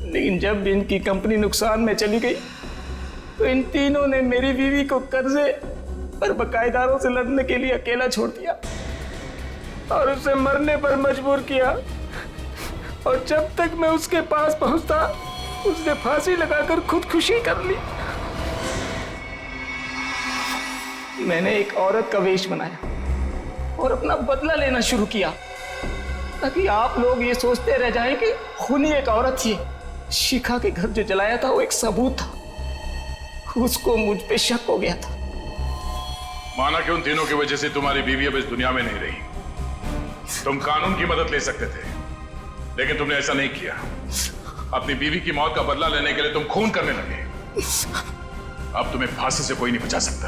लेकिन जब इनकी कंपनी नुकसान में चली गई तो इन तीनों ने मेरी बीवी को कर्जे और बकायेदारों से लड़ने के लिए अकेला छोड़ दिया और उसे मरने पर मजबूर किया। और जब तक मैं उसके पास पहुंचता, उसने फांसी लगाकर खुदकुशी कर ली। मैंने एक औरत का वेश बनाया और अपना बदला लेना शुरू किया, ताकि आप लोग ये सोचते रह जाएं कि खूनी एक औरत थी। शिखा के घर जो जलाया था वो एक सबूत था, उसको मुझ पे शक हो गया था। माना कि उन तीनों की वजह से तुम्हारी बीवी अब इस दुनिया में नहीं रही। तुम कानून की मदद ले सकते थे, लेकिन तुमने ऐसा नहीं किया। अपनी बीवी की मौत का बदला लेने के लिए तुम खून करने लगे। अब तुम्हें फांसी से कोई नहीं बचा सकता।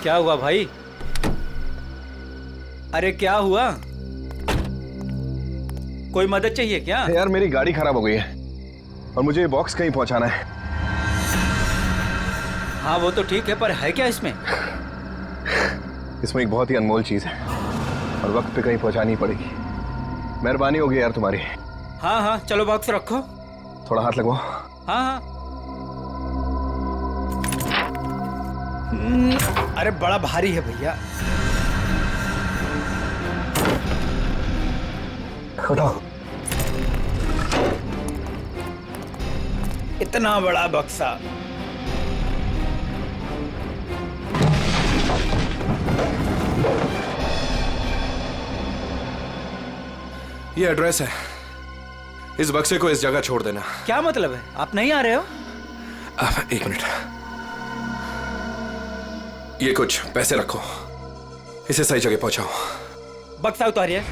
क्या हुआ भाई? अरे क्या हुआ? कोई मदद चाहिए क्या? यार मेरी गाड़ी खराब हो गई है और मुझे ये बॉक्स कहीं पहुंचाना है। हाँ वो तो ठीक है, पर है क्या इसमें? इसमें एक बहुत ही अनमोल चीज है और वक्त पे कहीं पहुंचानी पड़ेगी। मेहरबानी होगी यार तुम्हारी। हाँ हाँ चलो बॉक्स रखो। थोड़ा हाथ लगवाओ। हाँ हाँ। अरे बड़ा भारी है भैया। उठाओ। इतना बड़ा बक्सा। ये एड्रेस है, इस बक्से को इस जगह छोड़ देना। क्या मतलब है? आप नहीं आ रहे हो? एक मिनट, ये कुछ पैसे रखो, इसे सही जगह पहुंचाओ। बक्सा उतारिए।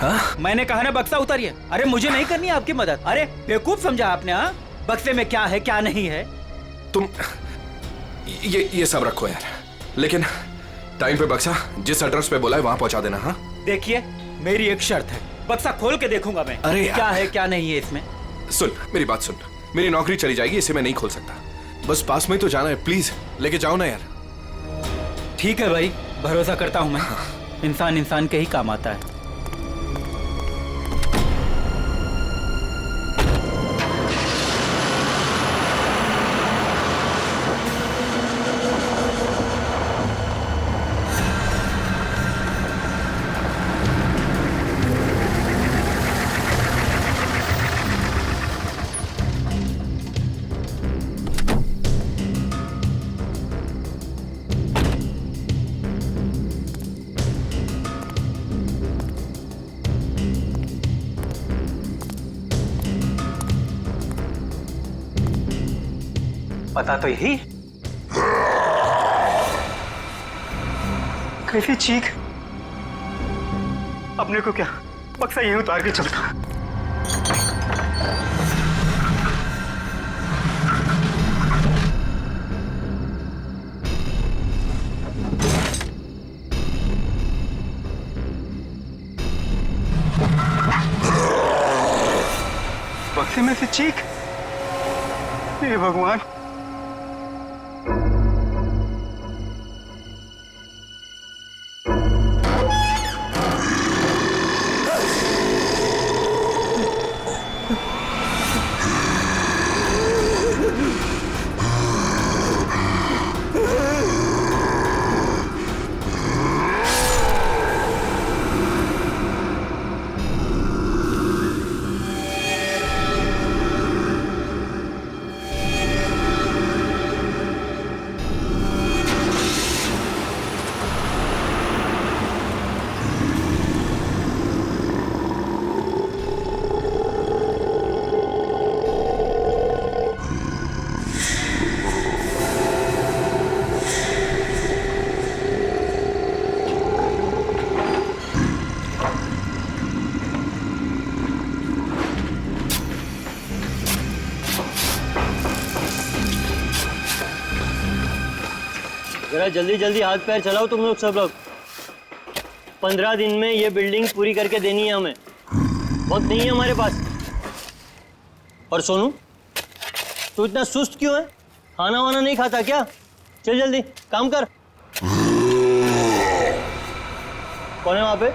हाँ? मैंने कहा ना बक्सा उतारिए। अरे मुझे नहीं करनी आपकी मदद। अरे बेवकूफ समझा आपने? हाँ, बक्से में क्या है क्या नहीं है? तुम ये सब रखो यार, लेकिन टाइम पे बक्सा जिस एड्रेस पे बोला है वहां पहुंचा देना। हाँ देखिए मेरी एक शर्त है, बक्सा खोल के देखूंगा मैं। अरे क्या है क्या नहीं है इसमें। सुन मेरी बात सुन, मेरी नौकरी चली जाएगी, इसे मैं नहीं खोल सकता। बस पास में ही तो जाना है, प्लीज लेके जाओ ना यार। ठीक है भाई, भरोसा करता हूं मैं। इंसान इंसान के ही काम आता है। पता तो यही। कैसी चीख! अपने को क्या बक्सा यहीं उतार के चलता। बक्से में से चीख। हे भगवान। जरा जल्दी जल्दी हाथ पैर चलाओ तुम लोग सब लोग। 15 दिन में ये बिल्डिंग पूरी करके देनी है हमें, वक्त नहीं है हमारे पास। और सोनू, तू इतना सुस्त क्यों है? खाना वाना नहीं खाता क्या? चल जल्दी काम कर। कौन है वहां पे?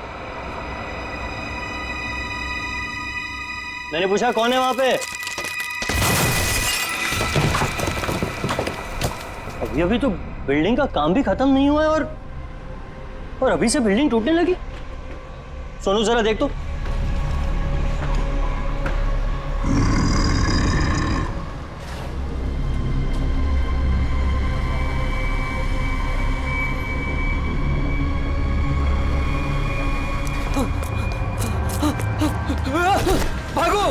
मैंने पूछा कौन है वहां पे? अभी तो बिल्डिंग का काम भी खत्म नहीं हुआ है और अभी से बिल्डिंग टूटने लगी। सोनू जरा देख तो। भागो,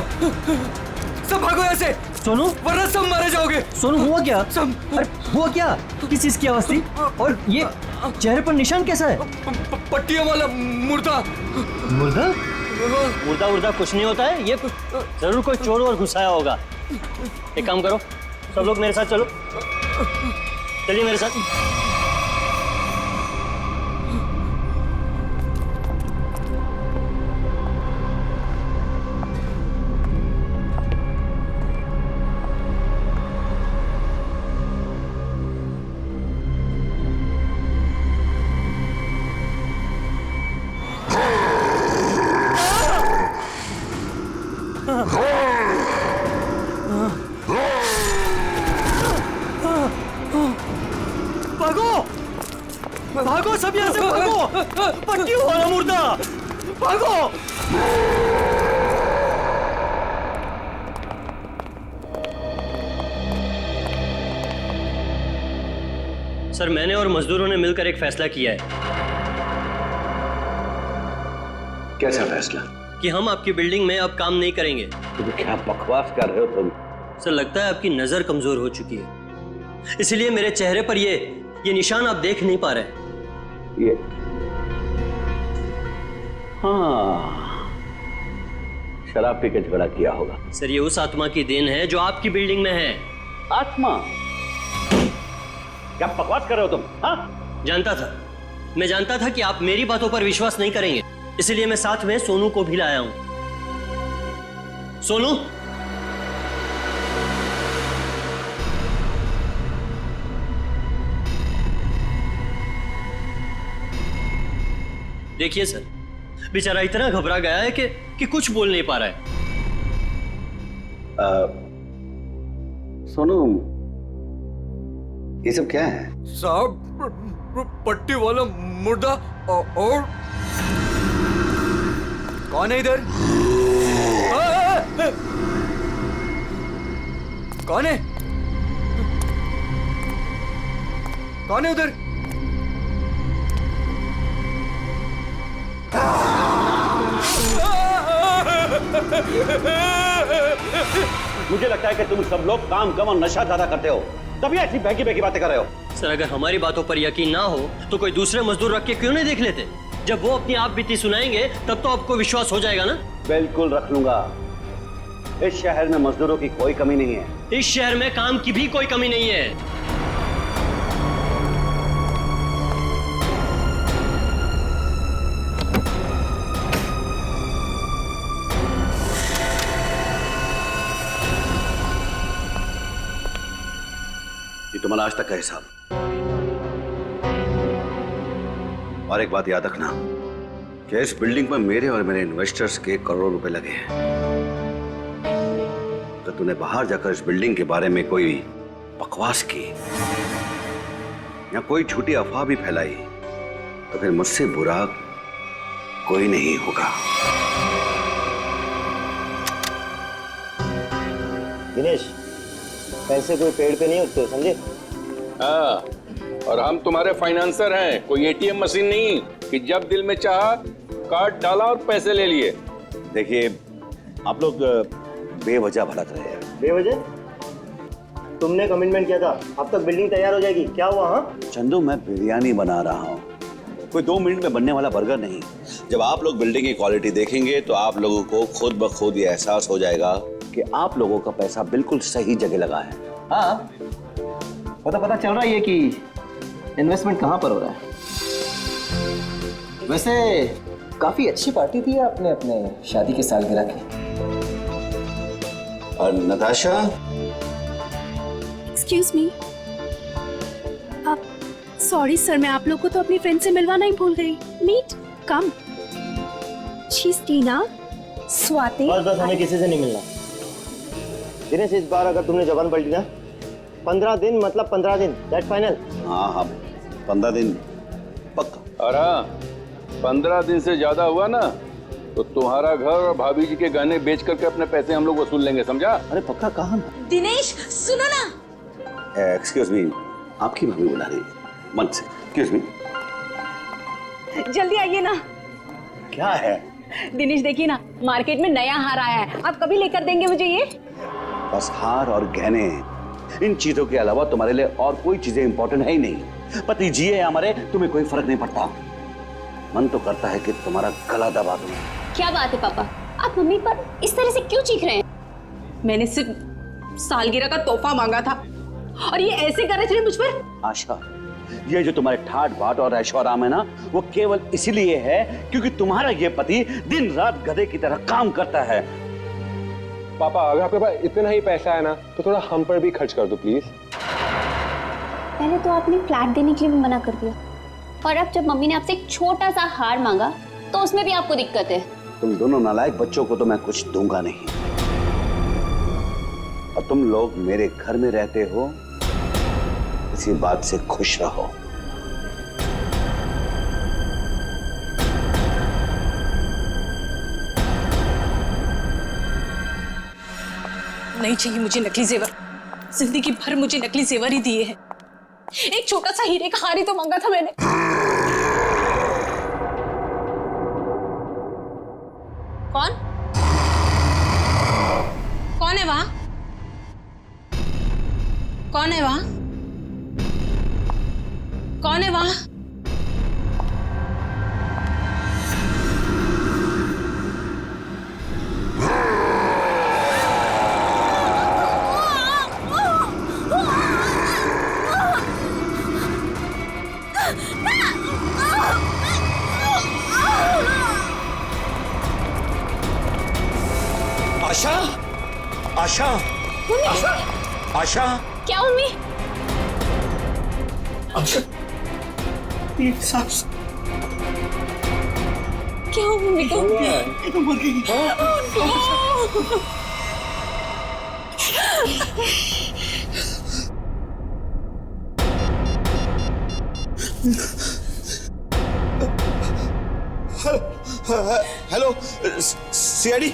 सब भागो ऐसे। सोनू, वरना सब मारे जाओगे। सोनू हुआ क्या? अरे हुआ क्या? किस चीज की आवाज थी? और ये चेहरे पर निशान कैसा है? पट्टियों वाला मुर्दा। मुर्दा? मुर्दा मुर्दा कुछ नहीं होता है, ये जरूर कोई चोर और घुसाया होगा। एक काम करो, सब लोग मेरे साथ चलो, चलिए मेरे साथ। भागो सब यहाँ से, भागो। पट्टियों वाला मुर्दा, भागो। सर, मैंने और मजदूरों ने मिलकर एक फैसला किया है। कैसा फैसला? कि हम आपकी बिल्डिंग में अब काम नहीं करेंगे। तुम क्या बकवास कर रहे हो तुम? सर, लगता है आपकी नजर कमजोर हो चुकी है, इसलिए मेरे चेहरे पर ये निशान आप देख नहीं पा रहे। ये हाँ, शराब पी के झगड़ा किया होगा। सर, ये उस आत्मा की देन है जो आपकी बिल्डिंग में है। आत्मा? क्या बकवास कर रहे हो तुम? हाँ? जानता था, मैं जानता था कि आप मेरी बातों पर विश्वास नहीं करेंगे, इसलिए मैं साथ में सोनू को भी लाया हूं। सोनू, देखिए सर, बेचारा इतना घबरा गया है कि कुछ बोल नहीं पा रहा है। सोनू, ये सब क्या है? साहब, पट्टी वाला मुर्दा और कौन है इधर? कौन है? कौन है उधर? मुझे लगता है कि तुम सब लोग काम कम और नशा ज्यादा करते हो, तभी ऐसी बहकी बहकी बातें कर रहे हो। सर, अगर हमारी बातों पर यकीन ना हो तो कोई दूसरे मजदूर रख के क्यों नहीं देख लेते? जब वो अपनी आप बीती सुनाएंगे तब तो आपको विश्वास हो जाएगा ना। बिल्कुल रख लूंगा। इस शहर में मजदूरों की कोई कमी नहीं है। इस शहर में काम की भी कोई कमी नहीं है। तुम्हारा आज तक का हिसाब। और एक बात याद रखना कि इस बिल्डिंग पर मेरे और मेरे इन्वेस्टर्स के करोड़ों रुपए लगे हैं। तो तूने बाहर जाकर इस बिल्डिंग के बारे में कोई बकवास की या कोई झूठी अफवाह भी फैलाई तो फिर मुझसे बुरा कोई नहीं होगा। दिनेश, पैसे कोई पेड़ पे नहीं उगते, समझे? हाँ, और हम तुम्हारे फाइनेंसर हैं, कोई एटीएम मशीन नहीं कि जब दिल में चाहा कार्ड डाला और पैसे ले लिए। देखिए, आप लोग बेवजह भड़क रहे हैं। बेवजह? तुमने कमिटमेंट किया था, अब तक बिल्डिंग तैयार हो जाएगी, क्या हुआ? हाँ चंदू, मैं बिरयानी बना रहा हूँ, कोई 2 मिनट में बनने वाला बर्गर नहीं। जब आप लोग बिल्डिंग की क्वालिटी देखेंगे तो आप लोगों को खुद ब खुद ये एहसास हो जाएगा कि आप लोगों का पैसा बिल्कुल सही जगह लगा है। हाँ, पता चल रहा है कि इन्वेस्टमेंट कहाँ पर हो रहा है। वैसे काफी अच्छी पार्टी थी आपने अपने शादी की सालगिरह की। और Natasha, excuse me, sorry sir, मैं आप लोग को तो अपनी फ्रेंड से मिलवाना ही भूल गई। Meet, come. She is Tina, Swati. बस हमें किसी से नहीं मिलना। दिनेश, इस बार अगर तुमने जबान पलटी ना, 15 दिन मतलब 15 दिन, दैट फाइनल। हाँ, 15 दिन पक्का। और हाँ, 15 दिन से ज्यादा हुआ ना तो तुम्हारा घर और भाभी जी के गहने बेच करके अपने पैसे हम लोग वसूल लेंगे, समझा? अरे पक्का कहाँ? दिनेश सुनो ना। एक्सक्यूज मी, आपकी भाभी बुला रही है मन से। एक्सक्यूज मी, जल्दी आइए ना। क्या है? दिनेश देखिए ना, मार्केट में नया हार आया है, आप कभी लेकर देंगे मुझे ये? बस हार और गहने, इन चीजों के अलावा तुम्हारे लिए और कोई चीजें इंपॉर्टेंट है ही नहीं। पति जी है हमारे, तुम्हें कोई फर्क नहीं पड़ता। मन तो करता है कि तुम्हारा गला दबा दूं। क्या बात है पापा, आप मम्मी पर इस तरह से क्यों चीख रहे हैं? मैंने सिर्फ सालगिरह का तोहफा मांगा था और ये ऐसे कर रहे थे मुझ पर। आशा, ये जो तुम्हारे ठाट बाट और ऐशो आराम है ना, वो केवल इसीलिए है क्योंकि तुम्हारा ये पति दिन रात गधे की तरह काम करता है। पापा, अगर आपके पास इतना ही पैसा है ना तो थोड़ा हम पर भी खर्च कर दो प्लीज। पहले तो आपने फ्लैट देने के लिए भी मना कर दिया, और अब जब मम्मी ने आपसे एक छोटा सा हार मांगा तो उसमें भी आपको दिक्कत है। तुम दोनों नालायक बच्चों को तो मैं कुछ दूंगा नहीं, और तुम लोग मेरे घर में रहते हो, इसी बात से खुश रहो। नहीं चाहिए मुझे नकली जेवर, जिंदगी भर मुझे नकली जेवर ही दिए हैं। एक छोटा सा हीरे का हार ही तो मांगा था मैंने। कौन कौन है वहां? कौन है वहां? कौन है वहां? आशा, आशा, आशा, आशा, क्या मम्मी? आशा, एक सांस। क्या हुआ मम्मी को? मर गई। Hello, CID.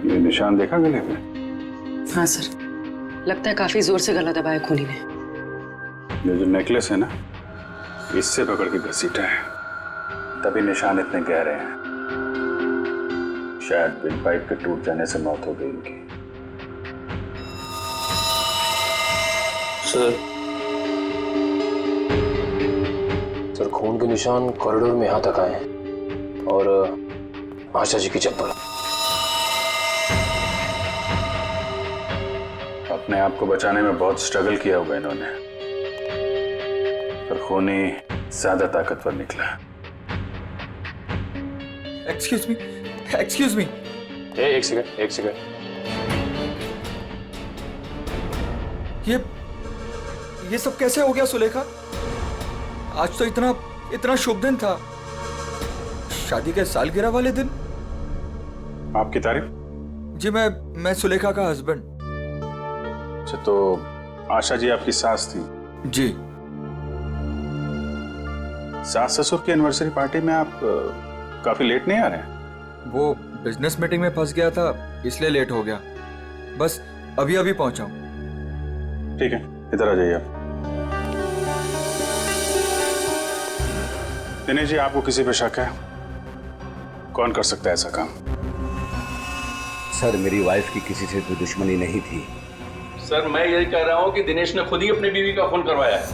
ये निशान देखा गले में? हाँ सर, लगता है काफी जोर से गला दबाया खूनी ने। ये जो नेकलेस है ना, इससे पकड़ के घसीटा है, तभी निशान इतने गहरे हैं। शायद विंड पाइप के टूट जाने से मौत हो गई इनकी। सर, खून के निशान कॉरिडोर में यहां तक आए हैं, और आशा जी की चप्पल। अपने आप को बचाने में बहुत स्ट्रगल किया होगा इन्होंने, पर खूनी ज्यादा ताकतवर निकला। Excuse me, excuse me. एक सेकंड। ये सब कैसे हो गया सुलेखा? आज तो इतना शुभ दिन था, शादी के सालगिरह वाले दिन। आपकी तारीफ? जी मैं सुलेखा का हस्बैंड। अच्छा, तो आशा जी आपकी सास थी? जी। सास ससुर की एनिवर्सरी पार्टी में आप काफी लेट नहीं आ रहे हैं? वो बिजनेस मीटिंग में फंस गया था, इसलिए लेट हो गया। बस अभी पहुंचा हूं। ठीक है, इधर आ जाइए आप। दिनेश जी, आपको किसी पे शक है? कौन कर सकता है ऐसा काम? सर, मेरी वाइफ की किसी से कोई दुश्मनी नहीं थी। सर, मैं यही कह रहा हूँ कि दिनेश ने खुद ही अपनी बीवी का खून करवाया है।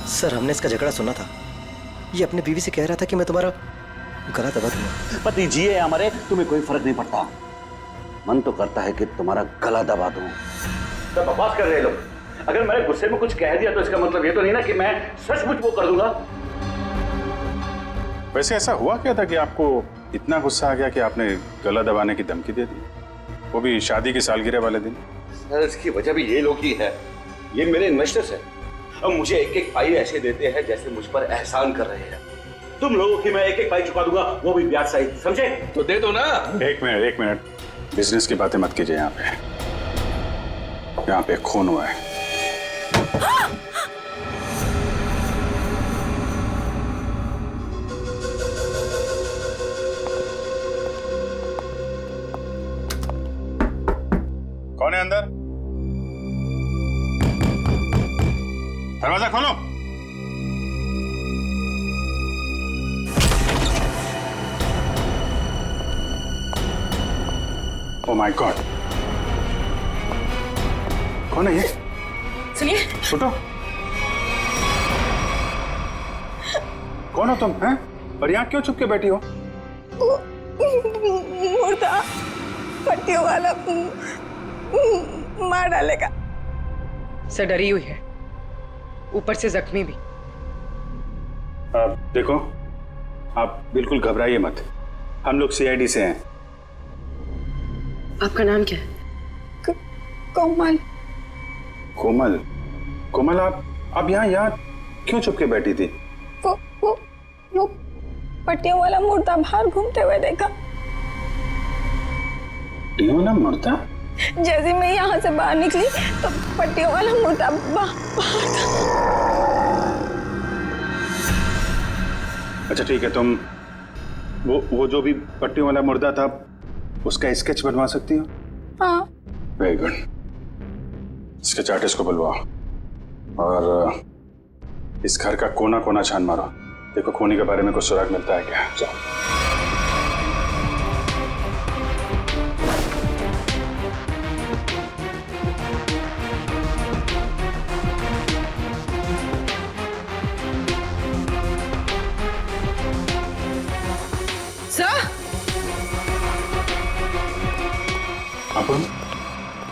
सर, हमने इसका झगड़ा सुना था। ये अपनी बीवी से कह रहा था कि मैं तुम्हारा गला दबा दूंगा। पति जिए या मरे, तुम्हें कोई फर्क नहीं पड़ता। मन तो करता है कि तुम्हारा गला दबा दूं। तो बकवास कर रहे लोग। अगर मैंने गुस्से में कुछ कह दिया तो इसका मतलब ये तो नहीं ना कि मैं सचमुच वो कर दूंगा। वैसे ऐसा हुआ क्या था कि आपको इतना गुस्सा आ गया कि आपने गला दबाने की धमकी दे दी, वो भी शादी की सालगिरह वाले दिन? सर, इसकी वजह भी ये लोग ही है। ये मेरे इन्वेस्टर्स हैं। अब मुझे एक पाई ऐसे देते हैं जैसे मुझ पर एहसान कर रहे हैं। तुम लोगों की मैं एक पाई चुका दूंगा, वो भी ब्याज सहित, समझे? तो दे दो ना। एक मिनट, बिजनेस की बातें मत कीजिए। यहाँ पे खून हुआ है। कौन है अंदर? दरवाजा खोलो। ओह माय गॉड, कौन है ये? सुनिए। छोटो, कौन हो तुम हैं? और यहाँ क्यों चुप के बैठी हो? मुर्दा पट्टियों वाला मार डालेगा। सर, डरी हुई है, ऊपर से जख्मी भी। देखो, आप बिल्कुल घबराइए मत। हम लोग सीआईडी से हैं। आपका नाम क्या है? कोमल। कोमल, आप यहाँ क्यों चुप के बैठी थी? वो पट्टियों वाला मुर्दा बाहर घूमते हुए देखा। पट्टियों वाला मुर्दा? जैसे मैं यहाँ से बाहर निकली तो पट्टियों वाला मुर्दा बाहर था। अच्छा ठीक है, तुम वो जो भी पट्टियों वाला मुर्दा था उसका स्केच बनवा सकती हो? हाँ। Very good. स्केच आर्टिस्ट को बुलवाओ और इस घर का कोना कोना छान मारो। देखो खूनी के बारे में कुछ सुराग मिलता है क्या? जाओ।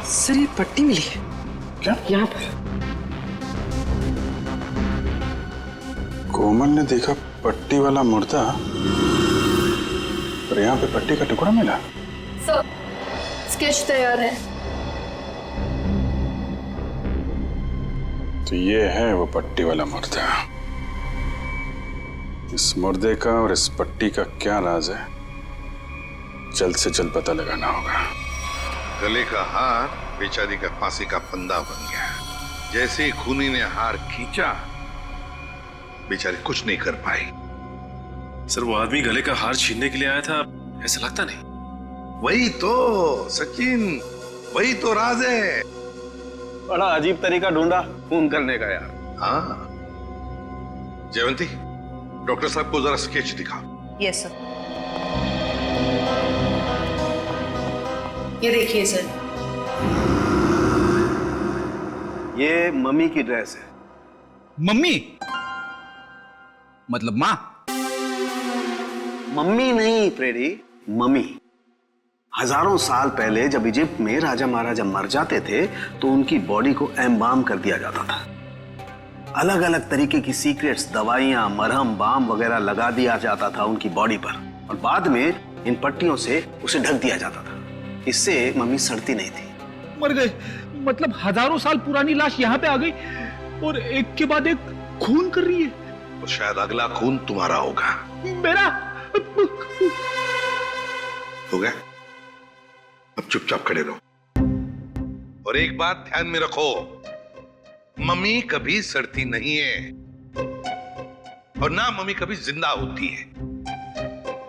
सर, ये पट्टी मिली है। क्या? यहाँ पर। कोमल ने देखा पट्टी वाला मुर्दा और यहाँ पे पट्टी का टुकड़ा मिला। सर, स्केच तैयार है। तो ये है वो पट्टी वाला मुर्दा। इस मुर्दे का और इस पट्टी का क्या राज है, जल्द से जल्द पता लगाना होगा। गले का हार बेचारी का फांसी का फंदा बन गया। जैसे ही खूनी ने हार खींचा, बेचारी कुछ नहीं कर पाई। सर, वो आदमी गले का हार छीनने के लिए आया था, ऐसा लगता नहीं। वही तो सचिन, वही तो राज है। बड़ा अजीब तरीका ढूंढा खून करने का यार। हाँ, जयवंती, डॉक्टर साहब को जरा स्केच दिखाओ। Yes sir. ये देखिए सर, ये मम्मी की ड्रेस है। मम्मी मतलब माँ? मम्मी नहीं फ्रेडी, मम्मी। हजारों साल पहले जब इजिप्ट में राजा महाराजा मर जाते थे तो उनकी बॉडी को एम्बाम कर दिया जाता था। अलग अलग तरीके की सीक्रेट्स, दवाइयां, मरहम, बाम वगैरह लगा दिया जाता था उनकी बॉडी पर, और बाद में इन पट्टियों से उसे ढक दिया जाता था। इससे मम्मी सड़ती नहीं थी। मर गए मतलब हजारों साल पुरानी लाश यहाँ पे आ गई और एक के बाद एक खून कर रही है। तो शायद अगला खून तुम्हारा होगा। मेरा हो गया, अब चुपचाप खड़े रहो। और एक बात ध्यान में रखो, मम्मी कभी सड़ती नहीं है और ना मम्मी कभी जिंदा होती है।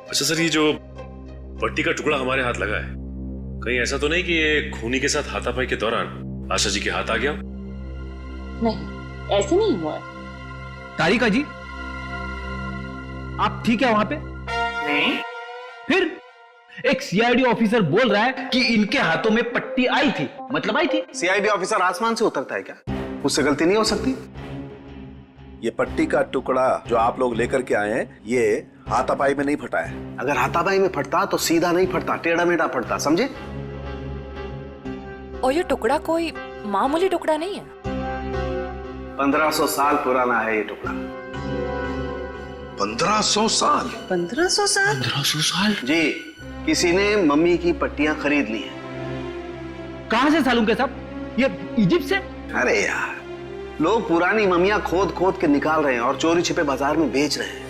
अच्छा सर, ये जो पट्टी का टुकड़ा हमारे हाथ लगा है, कहीं ऐसा तो नहीं कि ये खूनी के साथ हाथापाई के दौरान आशा जी के हाथ आ गया? नहीं, ऐसे नहीं हुआ। तारिका जी, आप ठीक है वहां पे? नहीं। फिर एक सीआईडी ऑफिसर बोल रहा है कि इनके हाथों में पट्टी आई थी, मतलब आई थी। सीआईडी ऑफिसर आसमान से उतरता है क्या? उससे गलती नहीं हो सकती। ये पट्टी का टुकड़ा जो आप लोग लेकर के आए हैं, ये हाथापाई में नहीं फटा है। अगर हाथापाई में फटता तो सीधा नहीं फटता, टेढ़ा मेढ़ा फटता, समझे? और ये टुकड़ा कोई मामूली टुकड़ा नहीं है। 1500 साल पुराना है ये टुकड़ा। 1500 साल? 1500 साल? 1500 साल? जी, किसी ने मम्मी की पट्टियां खरीद ली हैं। कहां से सालूं के साहब? ये इजिप्ट से? अरे यार, लोग पुरानी मम्मियां खोद खोद के निकाल रहे हैं और चोरी छिपे बाजार में बेच रहे हैं।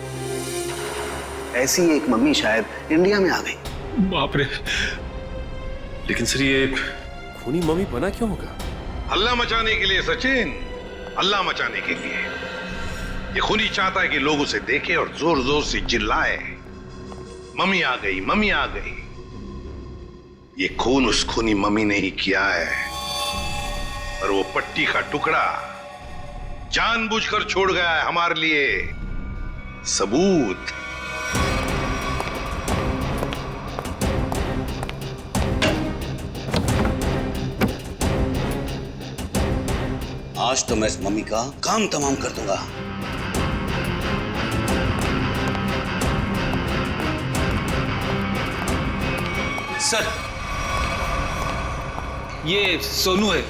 ऐसी एक मम्मी शायद इंडिया में आ गई। बाप रे। लेकिन सर, ये खूनी मम्मी बना क्यों होगा? हल्ला मचाने के लिए सचिन, हल्ला मचाने के लिए। ये खूनी चाहता है कि लोग उसे देखें और जोर जोर से चिल्लाए, मम्मी आ गई, मम्मी आ गई। ये खून उस खूनी मम्मी ने ही किया है और वो पट्टी का टुकड़ा जानबूझकर छोड़ गया है हमारे लिए सबूत। आज तो मैं इस मम्मी का काम तमाम कर दूंगा। सर, ये सोनू है,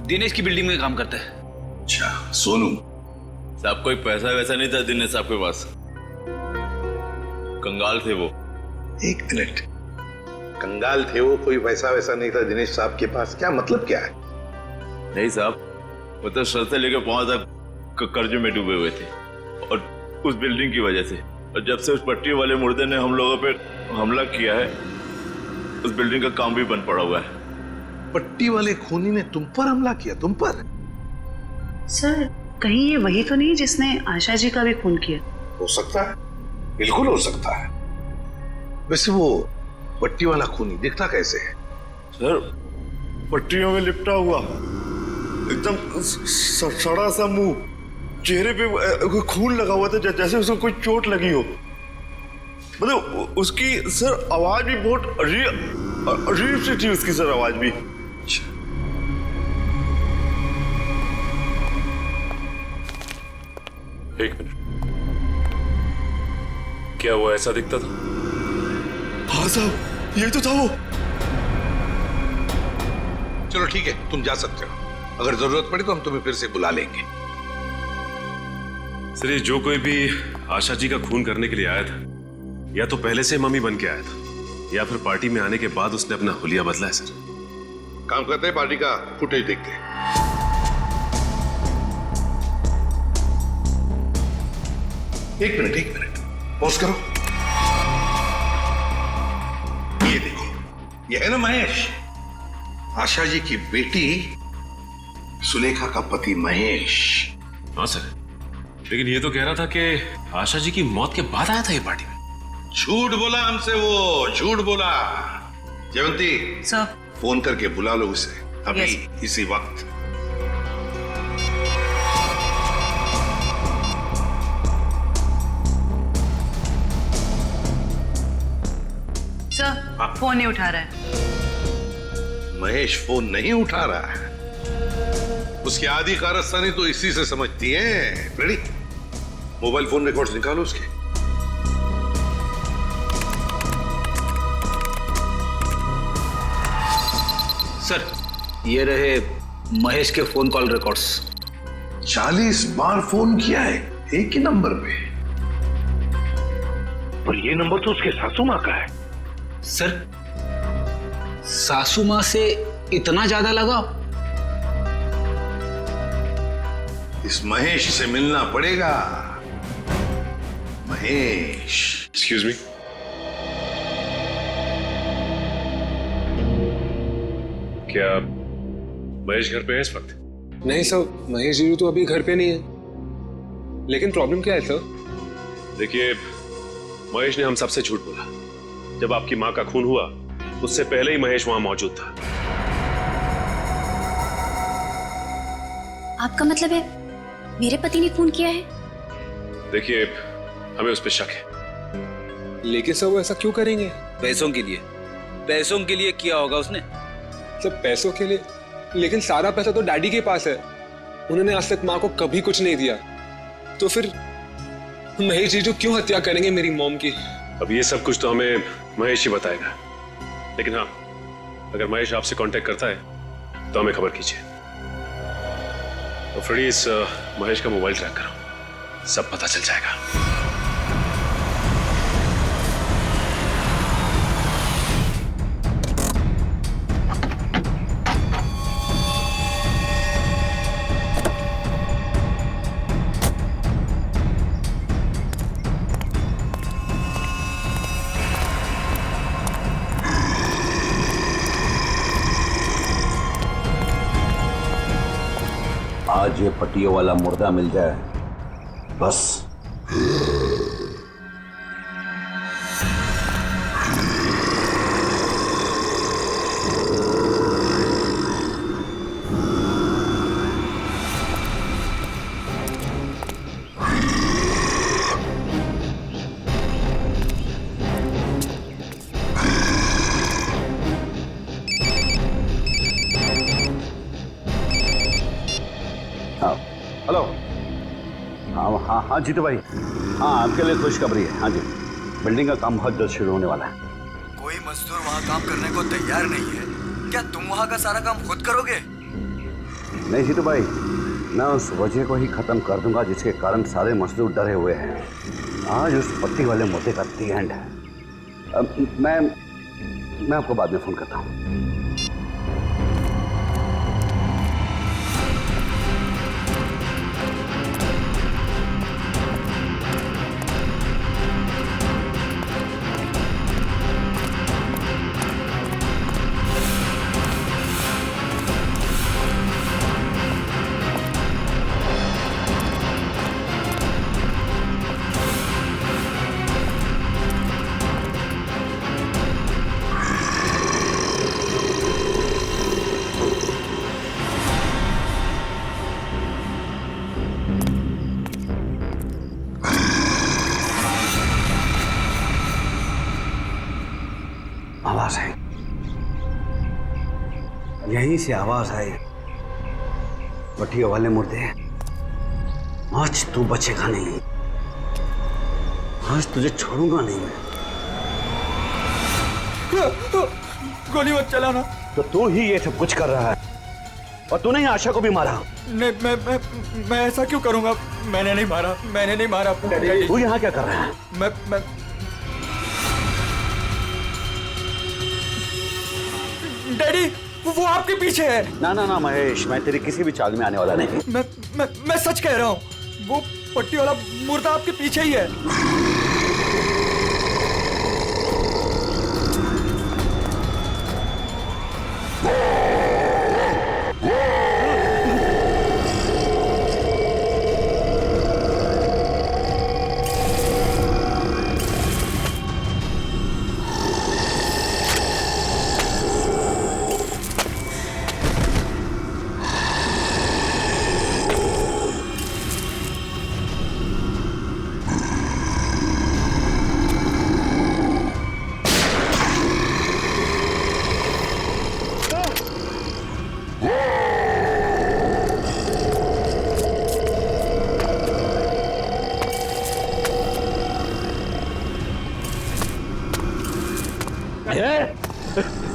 दिनेश की बिल्डिंग में काम करता है। अच्छा, सोनू साहब, कोई पैसा वैसा नहीं था दिनेश साहब के पास, कंगाल थे वो। एक मिनट, कंगाल थे वो, कोई पैसा वैसा नहीं था दिनेश साहब के पास, क्या मतलब क्या है? नहीं साहब, वो तो सर से लेकर पांव तक कर्ज में डूबे हुए थे और उस बिल्डिंग की वजह से। और जब से उस पट्टी वाले मुर्दे ने हम लोगों पे हमला किया है, उस बिल्डिंग का काम भी बंद पड़ा हुआ है। पट्टी वाले खूनी ने तुम पर हमला किया? तुम पर? सर, कहीं ये वही तो नहीं जिसने आशा जी का भी खून किया? हो सकता है, बिल्कुल हो सकता है। वैसे वो पट्टी वाला खूनी दिखता कैसे है? सर, पट्टियों में लिपटा हुआ, एकदम सड़ा सा मुंह, चेहरे पे खून लगा हुआ था जैसे उसको कोई चोट लगी हो। मतलब उसकी सर आवाज भी बहुत अजीब सी थी, उसकी सर आवाज भी। एक मिनट, क्या वो ऐसा दिखता था? हाँ साहब, ये तो था वो। चलो ठीक है, तुम जा सकते हो। अगर जरूरत पड़ी तो हम तुम्हें फिर से बुला लेंगे। सर, ये जो कोई भी आशा जी का खून करने के लिए आया था, या तो पहले से मम्मी बन के आया था या फिर पार्टी में आने के बाद उसने अपना हुलिया बदला है। सर, काम करते हैं, पार्टी का फुटेज देखते हैं। एक मिनट, पॉज करो। ये देखो, ये है ना महेश, आशा जी की बेटी सुलेखा का पति महेश। हाँ सर, लेकिन ये तो कह रहा था कि आशा जी की मौत के बाद आया था ये पार्टी में। झूठ बोला हमसे, वो झूठ बोला। जयवंती सर, फोन करके बुला लो उसे अभी, इसी वक्त। सर, फोन नहीं उठा रहा है। महेश फोन नहीं उठा रहा है, उसकी आधी कारस्तानी तो इसी से समझती है। रेडी, मोबाइल फोन रिकॉर्ड्स निकालो उसके। सर, ये रहे महेश के फोन कॉल रिकॉर्ड्स। 40 बार फोन किया है एक ही नंबर पे। और ये नंबर तो उसके सासू माँ का है। सर, सासू माँ से इतना ज्यादा लगाव? इस महेश से मिलना पड़ेगा। महेश। Excuse me. क्या महेश घर पे है इस वक्त? नहीं सर, महेश जी तो अभी घर पे नहीं है। लेकिन प्रॉब्लम क्या है सर? देखिए, महेश ने हम सबसे झूठ बोला। जब आपकी माँ का खून हुआ उससे पहले ही महेश वहां मौजूद था। आपका मतलब है मेरे पति ने खून किया है? देखिए, हमें उस पर शक है। लेकिन सर वो ऐसा क्यों करेंगे? पैसों के लिए। पैसों के लिए किया होगा उसने। सब पैसों के लिए? लेकिन सारा पैसा तो डैडी के पास है। उन्होंने आज तक माँ को कभी कुछ नहीं दिया। तो फिर महेश जीजू क्यों हत्या करेंगे मेरी मॉम की? अब ये सब कुछ तो हमें महेश ही बताएगा। लेकिन हाँ, अगर महेश आपसे कांटेक्ट करता है तो हमें खबर कीजिए। तो फ्रेडी, इस महेश का मोबाइल ट्रैक करो, सब पता चल जाएगा। आज ये पट्टियों वाला मुर्दा मिल जाए बस। हेलो। हाँ हाँ जीतू भाई, हाँ आपके लिए खुशखबरी है। हाँ जी, बिल्डिंग का काम बहुत जल्द शुरू होने वाला है। कोई मजदूर वहाँ काम करने को तैयार नहीं है। क्या तुम वहाँ का सारा काम खुद करोगे? नहीं जीतू भाई, मैं उस वजह को ही खत्म कर दूंगा जिसके कारण सारे मजदूर डरे हुए हैं। आज उस पट्टी वाले मुद्दे का दी एंड है। मैं आपको बाद में फोन करता हूँ। आवाज आई, यहीं से आवाज आई। पट्टियों वाले मुर्दे, आज तू बचेगा नहीं। आज तुझे छोड़ूंगा नहीं मैं। गोली मत चलाना। तो तू ही ये सब कुछ कर रहा है और तूने ही आशा को भी मारा। नहीं, मैं ऐसा क्यों करूंगा? मैंने नहीं मारा। तू यहाँ क्या कर रहा है? मैं डैडी, वो आपके पीछे है। ना महेश, मैं तेरी किसी भी चाल में आने वाला नहीं। मैं सच कह रहा हूँ, वो पट्टी वाला मुर्दा आपके पीछे ही है।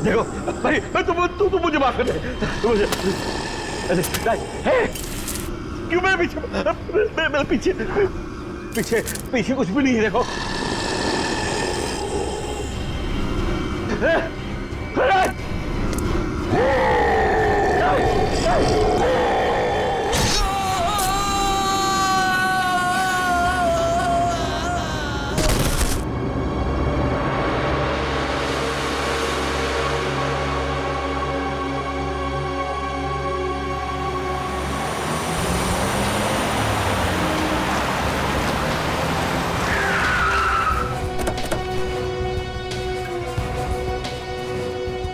देखो भाई, तू मुझे माफ कर दे। क्यों मेरे पीछे? मेरे पीछे कुछ भी नहीं है। देखो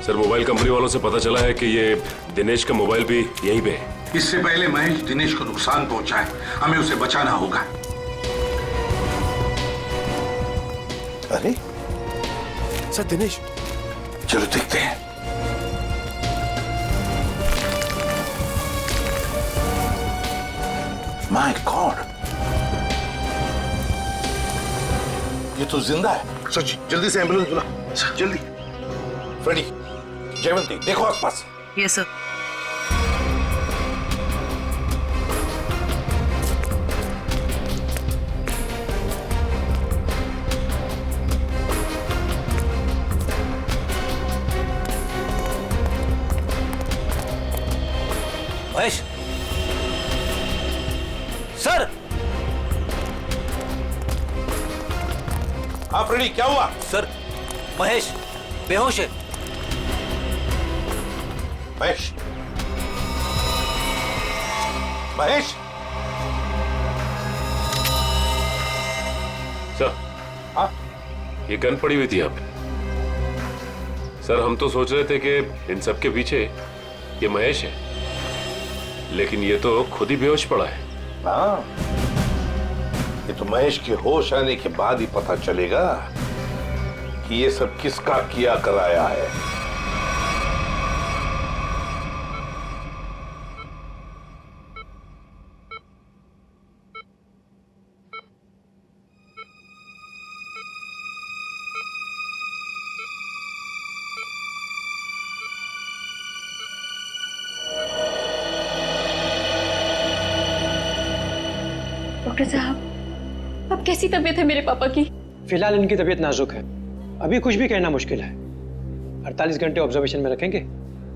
सर मोबाइल कंपनी वालों से पता चला है कि ये दिनेश का मोबाइल भी यहीं पे है। इससे पहले महेश दिनेश को नुकसान पहुंचाए, हमें उसे बचाना होगा। अरे सर दिनेश, चलो देखते हैं। माय गॉड, ये तो जिंदा है। सच, जल्दी से एम्बुलेंस बुला, जल्दी। फ्रेडी, जयवंती, देखो आसपास। Yes sir. महेश सर। हाँ फ्रेडी, क्या हुआ? सर महेश बेहोश है। महेश, महेश। सर, हाँ? ये गन पड़ी हुई थी यहाँ पे। सर हम तो सोच रहे थे कि इन सब के पीछे ये महेश है, लेकिन ये तो खुद ही बेहोश पड़ा है। हाँ, ये तो महेश के होश आने के बाद ही पता चलेगा कि ये सब किसका किया कराया है। डॉक्टर साहब, अब कैसी तबीयत है मेरे पापा की? फिलहाल इनकी तबीयत नाजुक है, अभी कुछ भी कहना मुश्किल है। 48 घंटे ऑब्जर्वेशन में रखेंगे,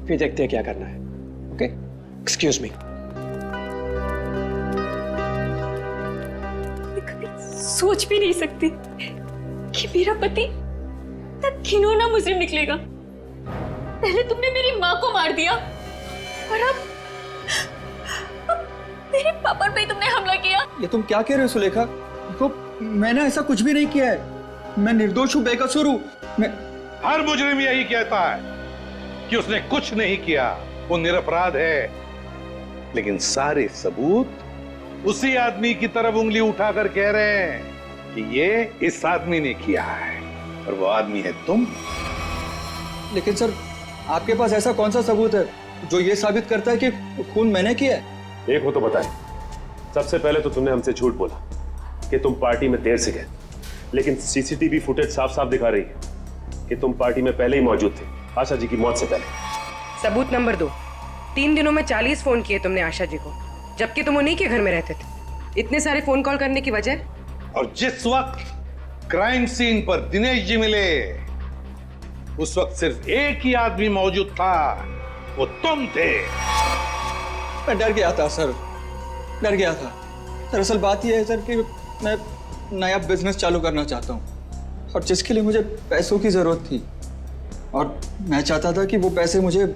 फिर देखते हैं क्या करना है। Okay, excuse me. कभी सोच भी नहीं सकती कि मेरा पति इतना घिनौना मुजरिम निकलेगा। पहले तुमने मेरी माँ को मार दिया और अब मेरे पापा पे तुमने हमला किया। ये तुम क्या कह रहे हो सुलेखा? देखो मैंने ऐसा कुछ भी नहीं किया है, मैं निर्दोष हूँ, बेकसूर हूँ। मैं हर मुजरिम यही कहता है कि उसने कुछ नहीं किया, वो निरपराध है। लेकिन सारे सबूत उसी आदमी की तरफ उंगली उठाकर कह रहे हैं कि ये इस आदमी ने किया है, और वो आदमी है तुम। लेकिन सर, आपके पास ऐसा कौन सा सबूत है जो ये साबित करता है कि खून मैंने किया है? एक हो तो बताए। सबसे पहले तो तुमने हमसे झूठ बोला कि तुम पार्टी में देर से गए, लेकिन सीसीटीवी फुटेज साफ साफ दिखा रही है कि तुम पार्टी में पहले ही मौजूद थे, आशा जी की मौत से पहले। सबूत नंबर 2, 3 दिनों में 40 फोन किए तुमने आशा जी को, जबकि तुम उन्हीं के घर में रहते थे। इतने सारे फोन कॉल करने की वजह? और जिस वक्त क्राइम सीन पर दिनेश जी मिले, उस वक्त सिर्फ एक ही आदमी मौजूद था, वो तुम थे। मैं डर गया था सर, डर गया था। दरअसल बात यह है सर कि मैं नया बिजनेस चालू करना चाहता हूँ, और जिसके लिए मुझे पैसों की जरूरत थी, और मैं चाहता था कि वो पैसे मुझे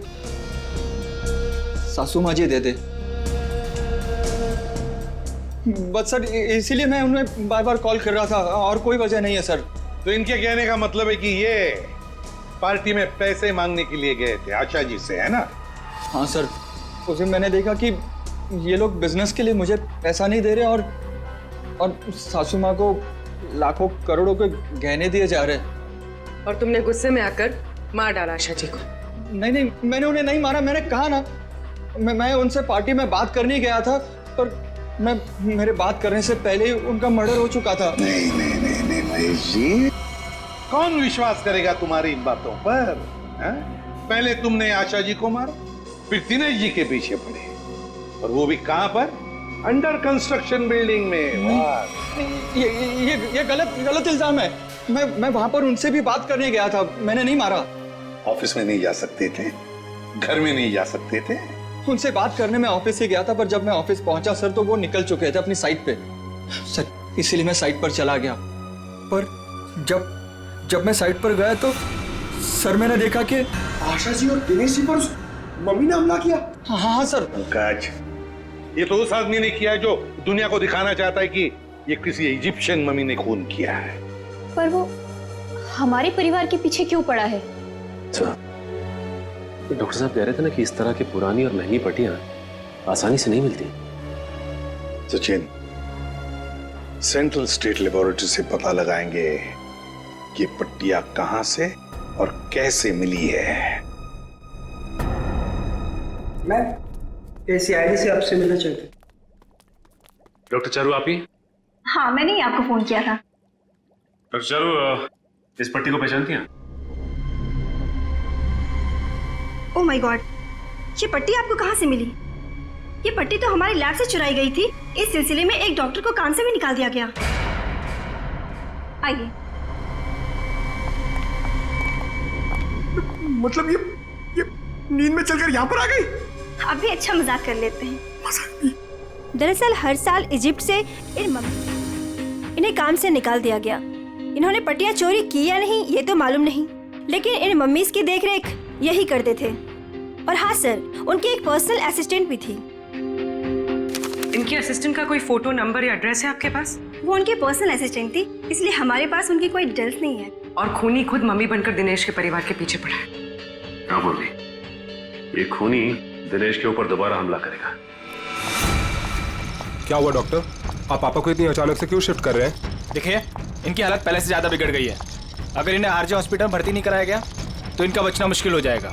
सासू माँ जी दे दे। बस सर इसीलिए मैं उन्हें बार बार कॉल कर रहा था, और कोई वजह नहीं है सर। तो इनके कहने का मतलब है कि ये पार्टी में पैसे मांगने के लिए गए थे आशा जी से, है ना? हाँ सर, उस दिन मैंने देखा कि ये लोग बिजनेस के लिए मुझे पैसा नहीं दे रहे, और सासू माँ को लाखों करोड़ों के गहने दिए जा रहे हैं। और तुमने गुस्से में आकर मार डाला आशा जी को? नहीं नहीं, मैंने उन्हें नहीं मारा। मैंने कहा ना, मैं उनसे पार्टी में बात करने गया था, पर मेरे बात करने से पहले ही उनका मर्डर हो चुका था। नहीं नहीं नहीं नहीं महेश जी, कौन विश्वास करेगा तुम्हारी इन बातों पर? है? पहले तुमने आशा जी को मारा, फिर दिनेश जी के पीछे पड़े, और वो भी कहां पर? अंडर कंस्ट्रक्शन बिल्डिंग में। ये गलत इल्जाम है। मैं वहां पर उनसे भी बात करने गया था, मैंने नहीं मारा। ऑफिस में नहीं जा सकते थे, घर में नहीं जा सकते थे? उनसे बात करने में ऑफिस से गया था, पर जब मैं ऑफिस पहुंचा सर तो वो निकल चुके थे अपनी साइट पे। सर इसीलिए मैं साइट पर चला गया, पर जब मैं साइट पर गया तो सर मैंने देखा कि आशा जी और दिनेश जी पर मम्मी ने हमला किया। हाँ सर। पंकज, ये तो उस आदमी ने किया है जो दुनिया को दिखाना चाहता है कि ये किसी इजिप्शियन मम्मी ने खून किया है। पर वो हमारे परिवार के पीछे क्यों पड़ा है? डॉक्टर साहब कह रहे थे ना कि इस तरह की पुरानी और महंगी पट्टियां आसानी से नहीं मिलती। सचिन, सेंट्रल स्टेट लेबोरेटरी से पता लगाएंगे कि पट्टियां कहां से और कैसे मिली है। मैं ACID से आपसे मिलना चाहती हूँ। डॉक्टर चारू आप ही? हाँ, मैंने ही आपको फोन किया था। डॉक्टर चारू, इस पट्टी को पहचानती हैं? ओह माय गॉड, ये पट्टी आपको कहाँ से मिली? ये पट्टी तो हमारी लैब से चुराई गई थी। इस सिलसिले में एक डॉक्टर को काम से भी निकाल दिया गया। आइए। मतलब ये नींद में चलकर यहाँ पर आ गई? अब भी अच्छा मजाक कर लेते हैं। दरअसल हर साल इजिप्ट से इन्हें काम से निकाल दिया गया। इन्होंने पट्टियां चोरी की या नहीं ये तो मालूम नहीं, लेकिन इन मम्मीज की देखरेख यही करते थे। और हाँ सर, उनकी एक पर्सनल असिस्टेंट भी थी। इनकी असिस्टेंट का कोई फोटो, नंबर या एड्रेस है आपके पास? वो उनकी पर्सनल असिस्टेंट थी, इसलिए हमारे पास उनकी कोई डिटेल्स नहीं है। और खूनी खुद मम्मी बनकर दिनेश के परिवार के पीछे पड़ा है। क्या बोल रही? ये खूनी दिनेश के ऊपर दोबारा हमला करेगा। क्या हुआ डॉक्टर? आप पापा को इतनी अचानक से क्यों शिफ्ट कर रहे हैं? देखिए, इनकी हालत पहले से ज्यादा बिगड़ गई है। अगर इन्हें आरजे हॉस्पिटल भर्ती नहीं कराया गया तो इनका बचना मुश्किल हो जाएगा।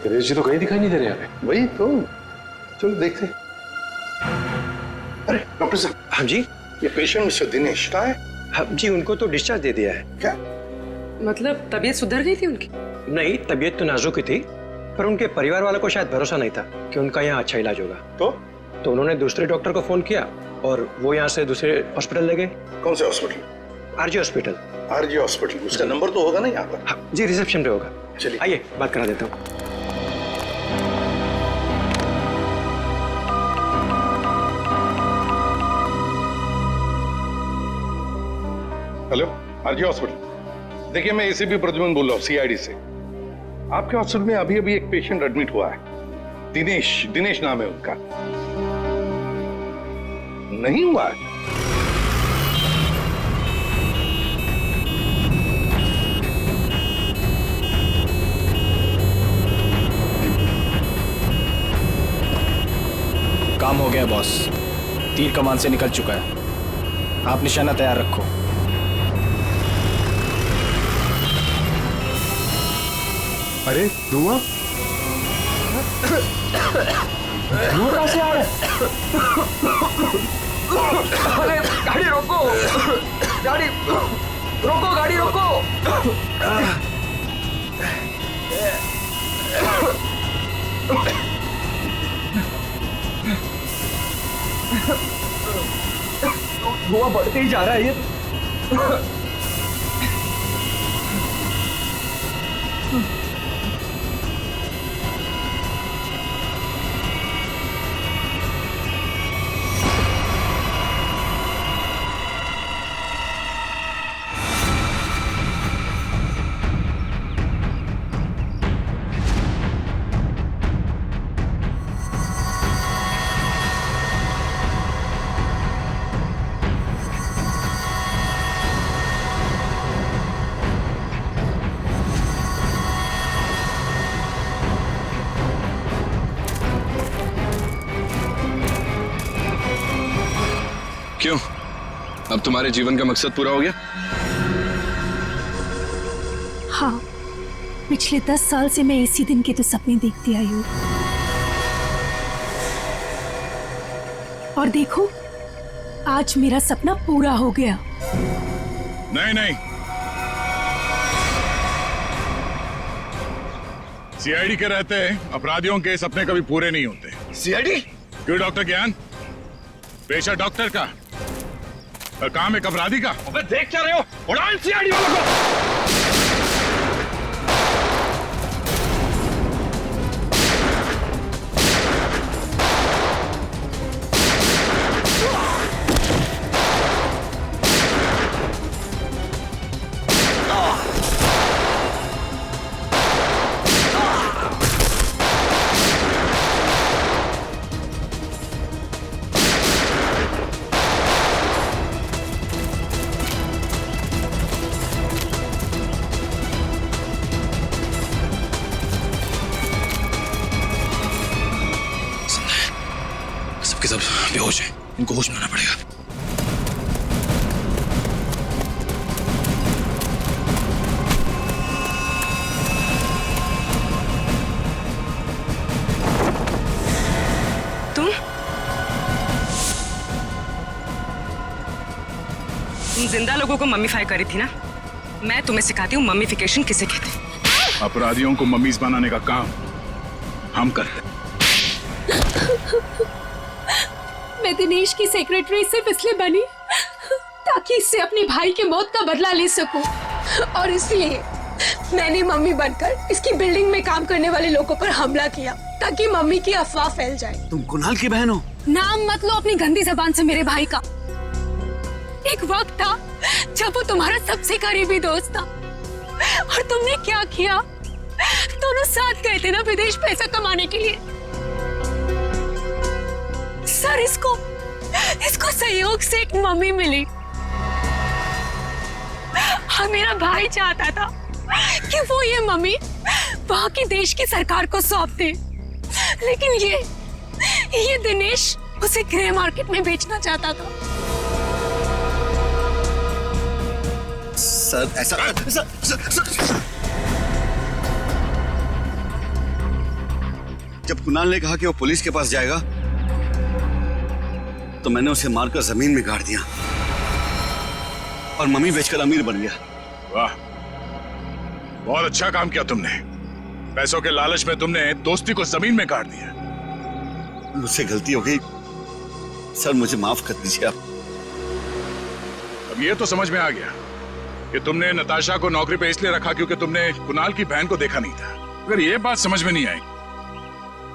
दिनेश जी तो कहीं दिखाई नहीं दे रहे हमें। वही तो, चलो देखते। अरे डॉक्टर साहब। हाँ जी। ये पेशेंट मिस्टर दिनेश का है? हाँ जी, उनको तो डिस्चार्ज दे दिया है। क्या मतलब तबीयत सुधर गई थी उनकी? नहीं, तबीयत तो नाजुक ही थी, पर उनके परिवार वालों को शायद भरोसा नहीं था कि उनका यहाँ अच्छा इलाज होगा। तो उन्होंने दूसरे डॉक्टर को फोन किया और वो यहाँ से दूसरे हॉस्पिटल ले गए। कौन से hospital? RJ hospital. RJ hospital, उसका नंबर तो होगा ना यहाँ पर? हाँ जी, रिसेप्शन पे होगा। चलिए आइए, बात करा देता हूँ। Hello, RJ hospital. देखिए, मैं एसीपी प्रद्युमन बोल रहा हूँ, CID से। आपके हॉस्पिटल में अभी अभी एक पेशेंट एडमिट हुआ है। दिनेश नाम है उनका। नहीं हुआ है? काम हो गया बॉस, तीर कमान से निकल चुका है। आप निशाना तैयार रखो। अरे धुआं कहां से आ रहा है? अरे गाड़ी रोको, गाड़ी रोको, गाड़ी रोको। धुआं बढ़ते ही जा रहा है ये। क्यों, अब तुम्हारे जीवन का मकसद पूरा हो गया? हाँ, पिछले 10 साल से मैं इसी दिन के तो सपने देखती आई हूँ। और देखो आज मेरा सपना पूरा हो गया। नहीं नहीं, सीआईडी के रहते अपराधियों के सपने कभी पूरे नहीं होते। सीआईडी? क्यों डॉक्टर ज्ञान? पेशा डॉक्टर का और काम एक अपराधी का। अबे देख क्या रहे हो? उड़ाओ इन सीआईडी वालों को। सबके सब बेहोश हैं, इनको होश में आना पड़ेगा। तुम जिंदा लोगों को मम्मीफाई करी थी ना? मैं तुम्हें सिखाती हूँ मम्मीफिकेशन किसे कहते हैं। अपराधियों को मम्मीज बनाने का काम हम करते हैं। मैं दिनेश की सेक्रेटरी सिर्फ इसलिए बनी ताकि इससे अपने भाई के मौत का बदला ले सकूं, और इसलिए मैंने मम्मी बनकर इसकी बिल्डिंग में काम करने वाले लोगों पर हमला किया ताकि मम्मी की अफवाह फैल जाए। तुम कुणाल की बहन हो? नाम मत लो अपनी गंदी जबान से मेरे भाई का। एक वक्त था जब वो तुम्हारा सबसे करीबी दोस्त था, और तुमने क्या किया? दोनों साथ गए थे ना विदेश पैसा कमाने के लिए। सर इसको सहयोग से एक मम्मी मिली, और मेरा भाई चाहता था कि वो ये मम्मी वहां की देश की सरकार को सौंप दे, लेकिन ये दिनेश उसे ग्रे मार्केट में बेचना चाहता था। सर ऐसा सर। जब कुणाल ने कहा कि वो पुलिस के पास जाएगा तो मैंने उसे मारकर जमीन में गाड़ दिया और मम्मी बेचकर अमीर बन गया। वाह, बहुत अच्छा काम किया तुमने। पैसों के लालच में तुमने दोस्ती को जमीन में गाड़ दिया। मुझसे गलती हो गई सर, मुझे माफ कर दीजिए आप। अब ये तो समझ में आ गया कि तुमने नताशा को नौकरी पे इसलिए रखा क्योंकि तुमने कुणाल की बहन को देखा नहीं था। अगर ये बात समझ में नहीं आई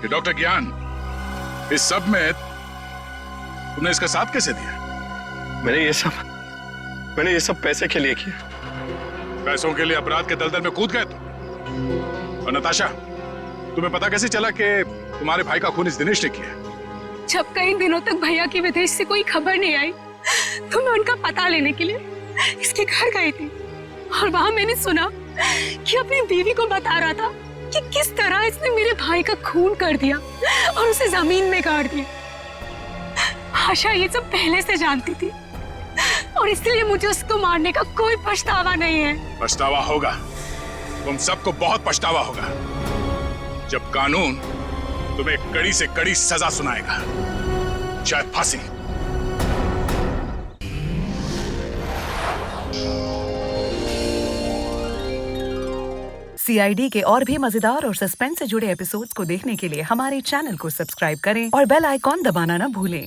कि डॉक्टर ज्ञान इस सब में तुमने इसका साथ कैसे दिया? मैंने ये सब पैसे के लिए किया। पैसों के लिए अपराध के दलदल में कूद गए तुम। और नताशा, तुम्हें पता कैसे चला कि तुम्हारे भाई का खून इस दिनेश ने किया? जब कई दिनों तक भैया की विदेश से कोई खबर नहीं आई तो मैं उनका पता लेने के लिए इसके घर गई थी, और वहां मैंने सुना कि अपनी बीवी को बता रहा था कि किस तरह इसने मेरे भाई का खून कर दिया और उसे जमीन में गाड़ दिया। आशा ये सब पहले से जानती थी, और इसलिए मुझे उसको मारने का कोई पछतावा नहीं है। पछतावा होगा, तुम सबको बहुत पछतावा होगा जब कानून तुम्हें कड़ी से कड़ी सजा सुनाएगा, शायद फांसी। सीआईडी के और भी मजेदार और सस्पेंस से जुड़े एपिसोड्स को देखने के लिए हमारे चैनल को सब्सक्राइब करें और बेल आइकॉन दबाना ना भूलें।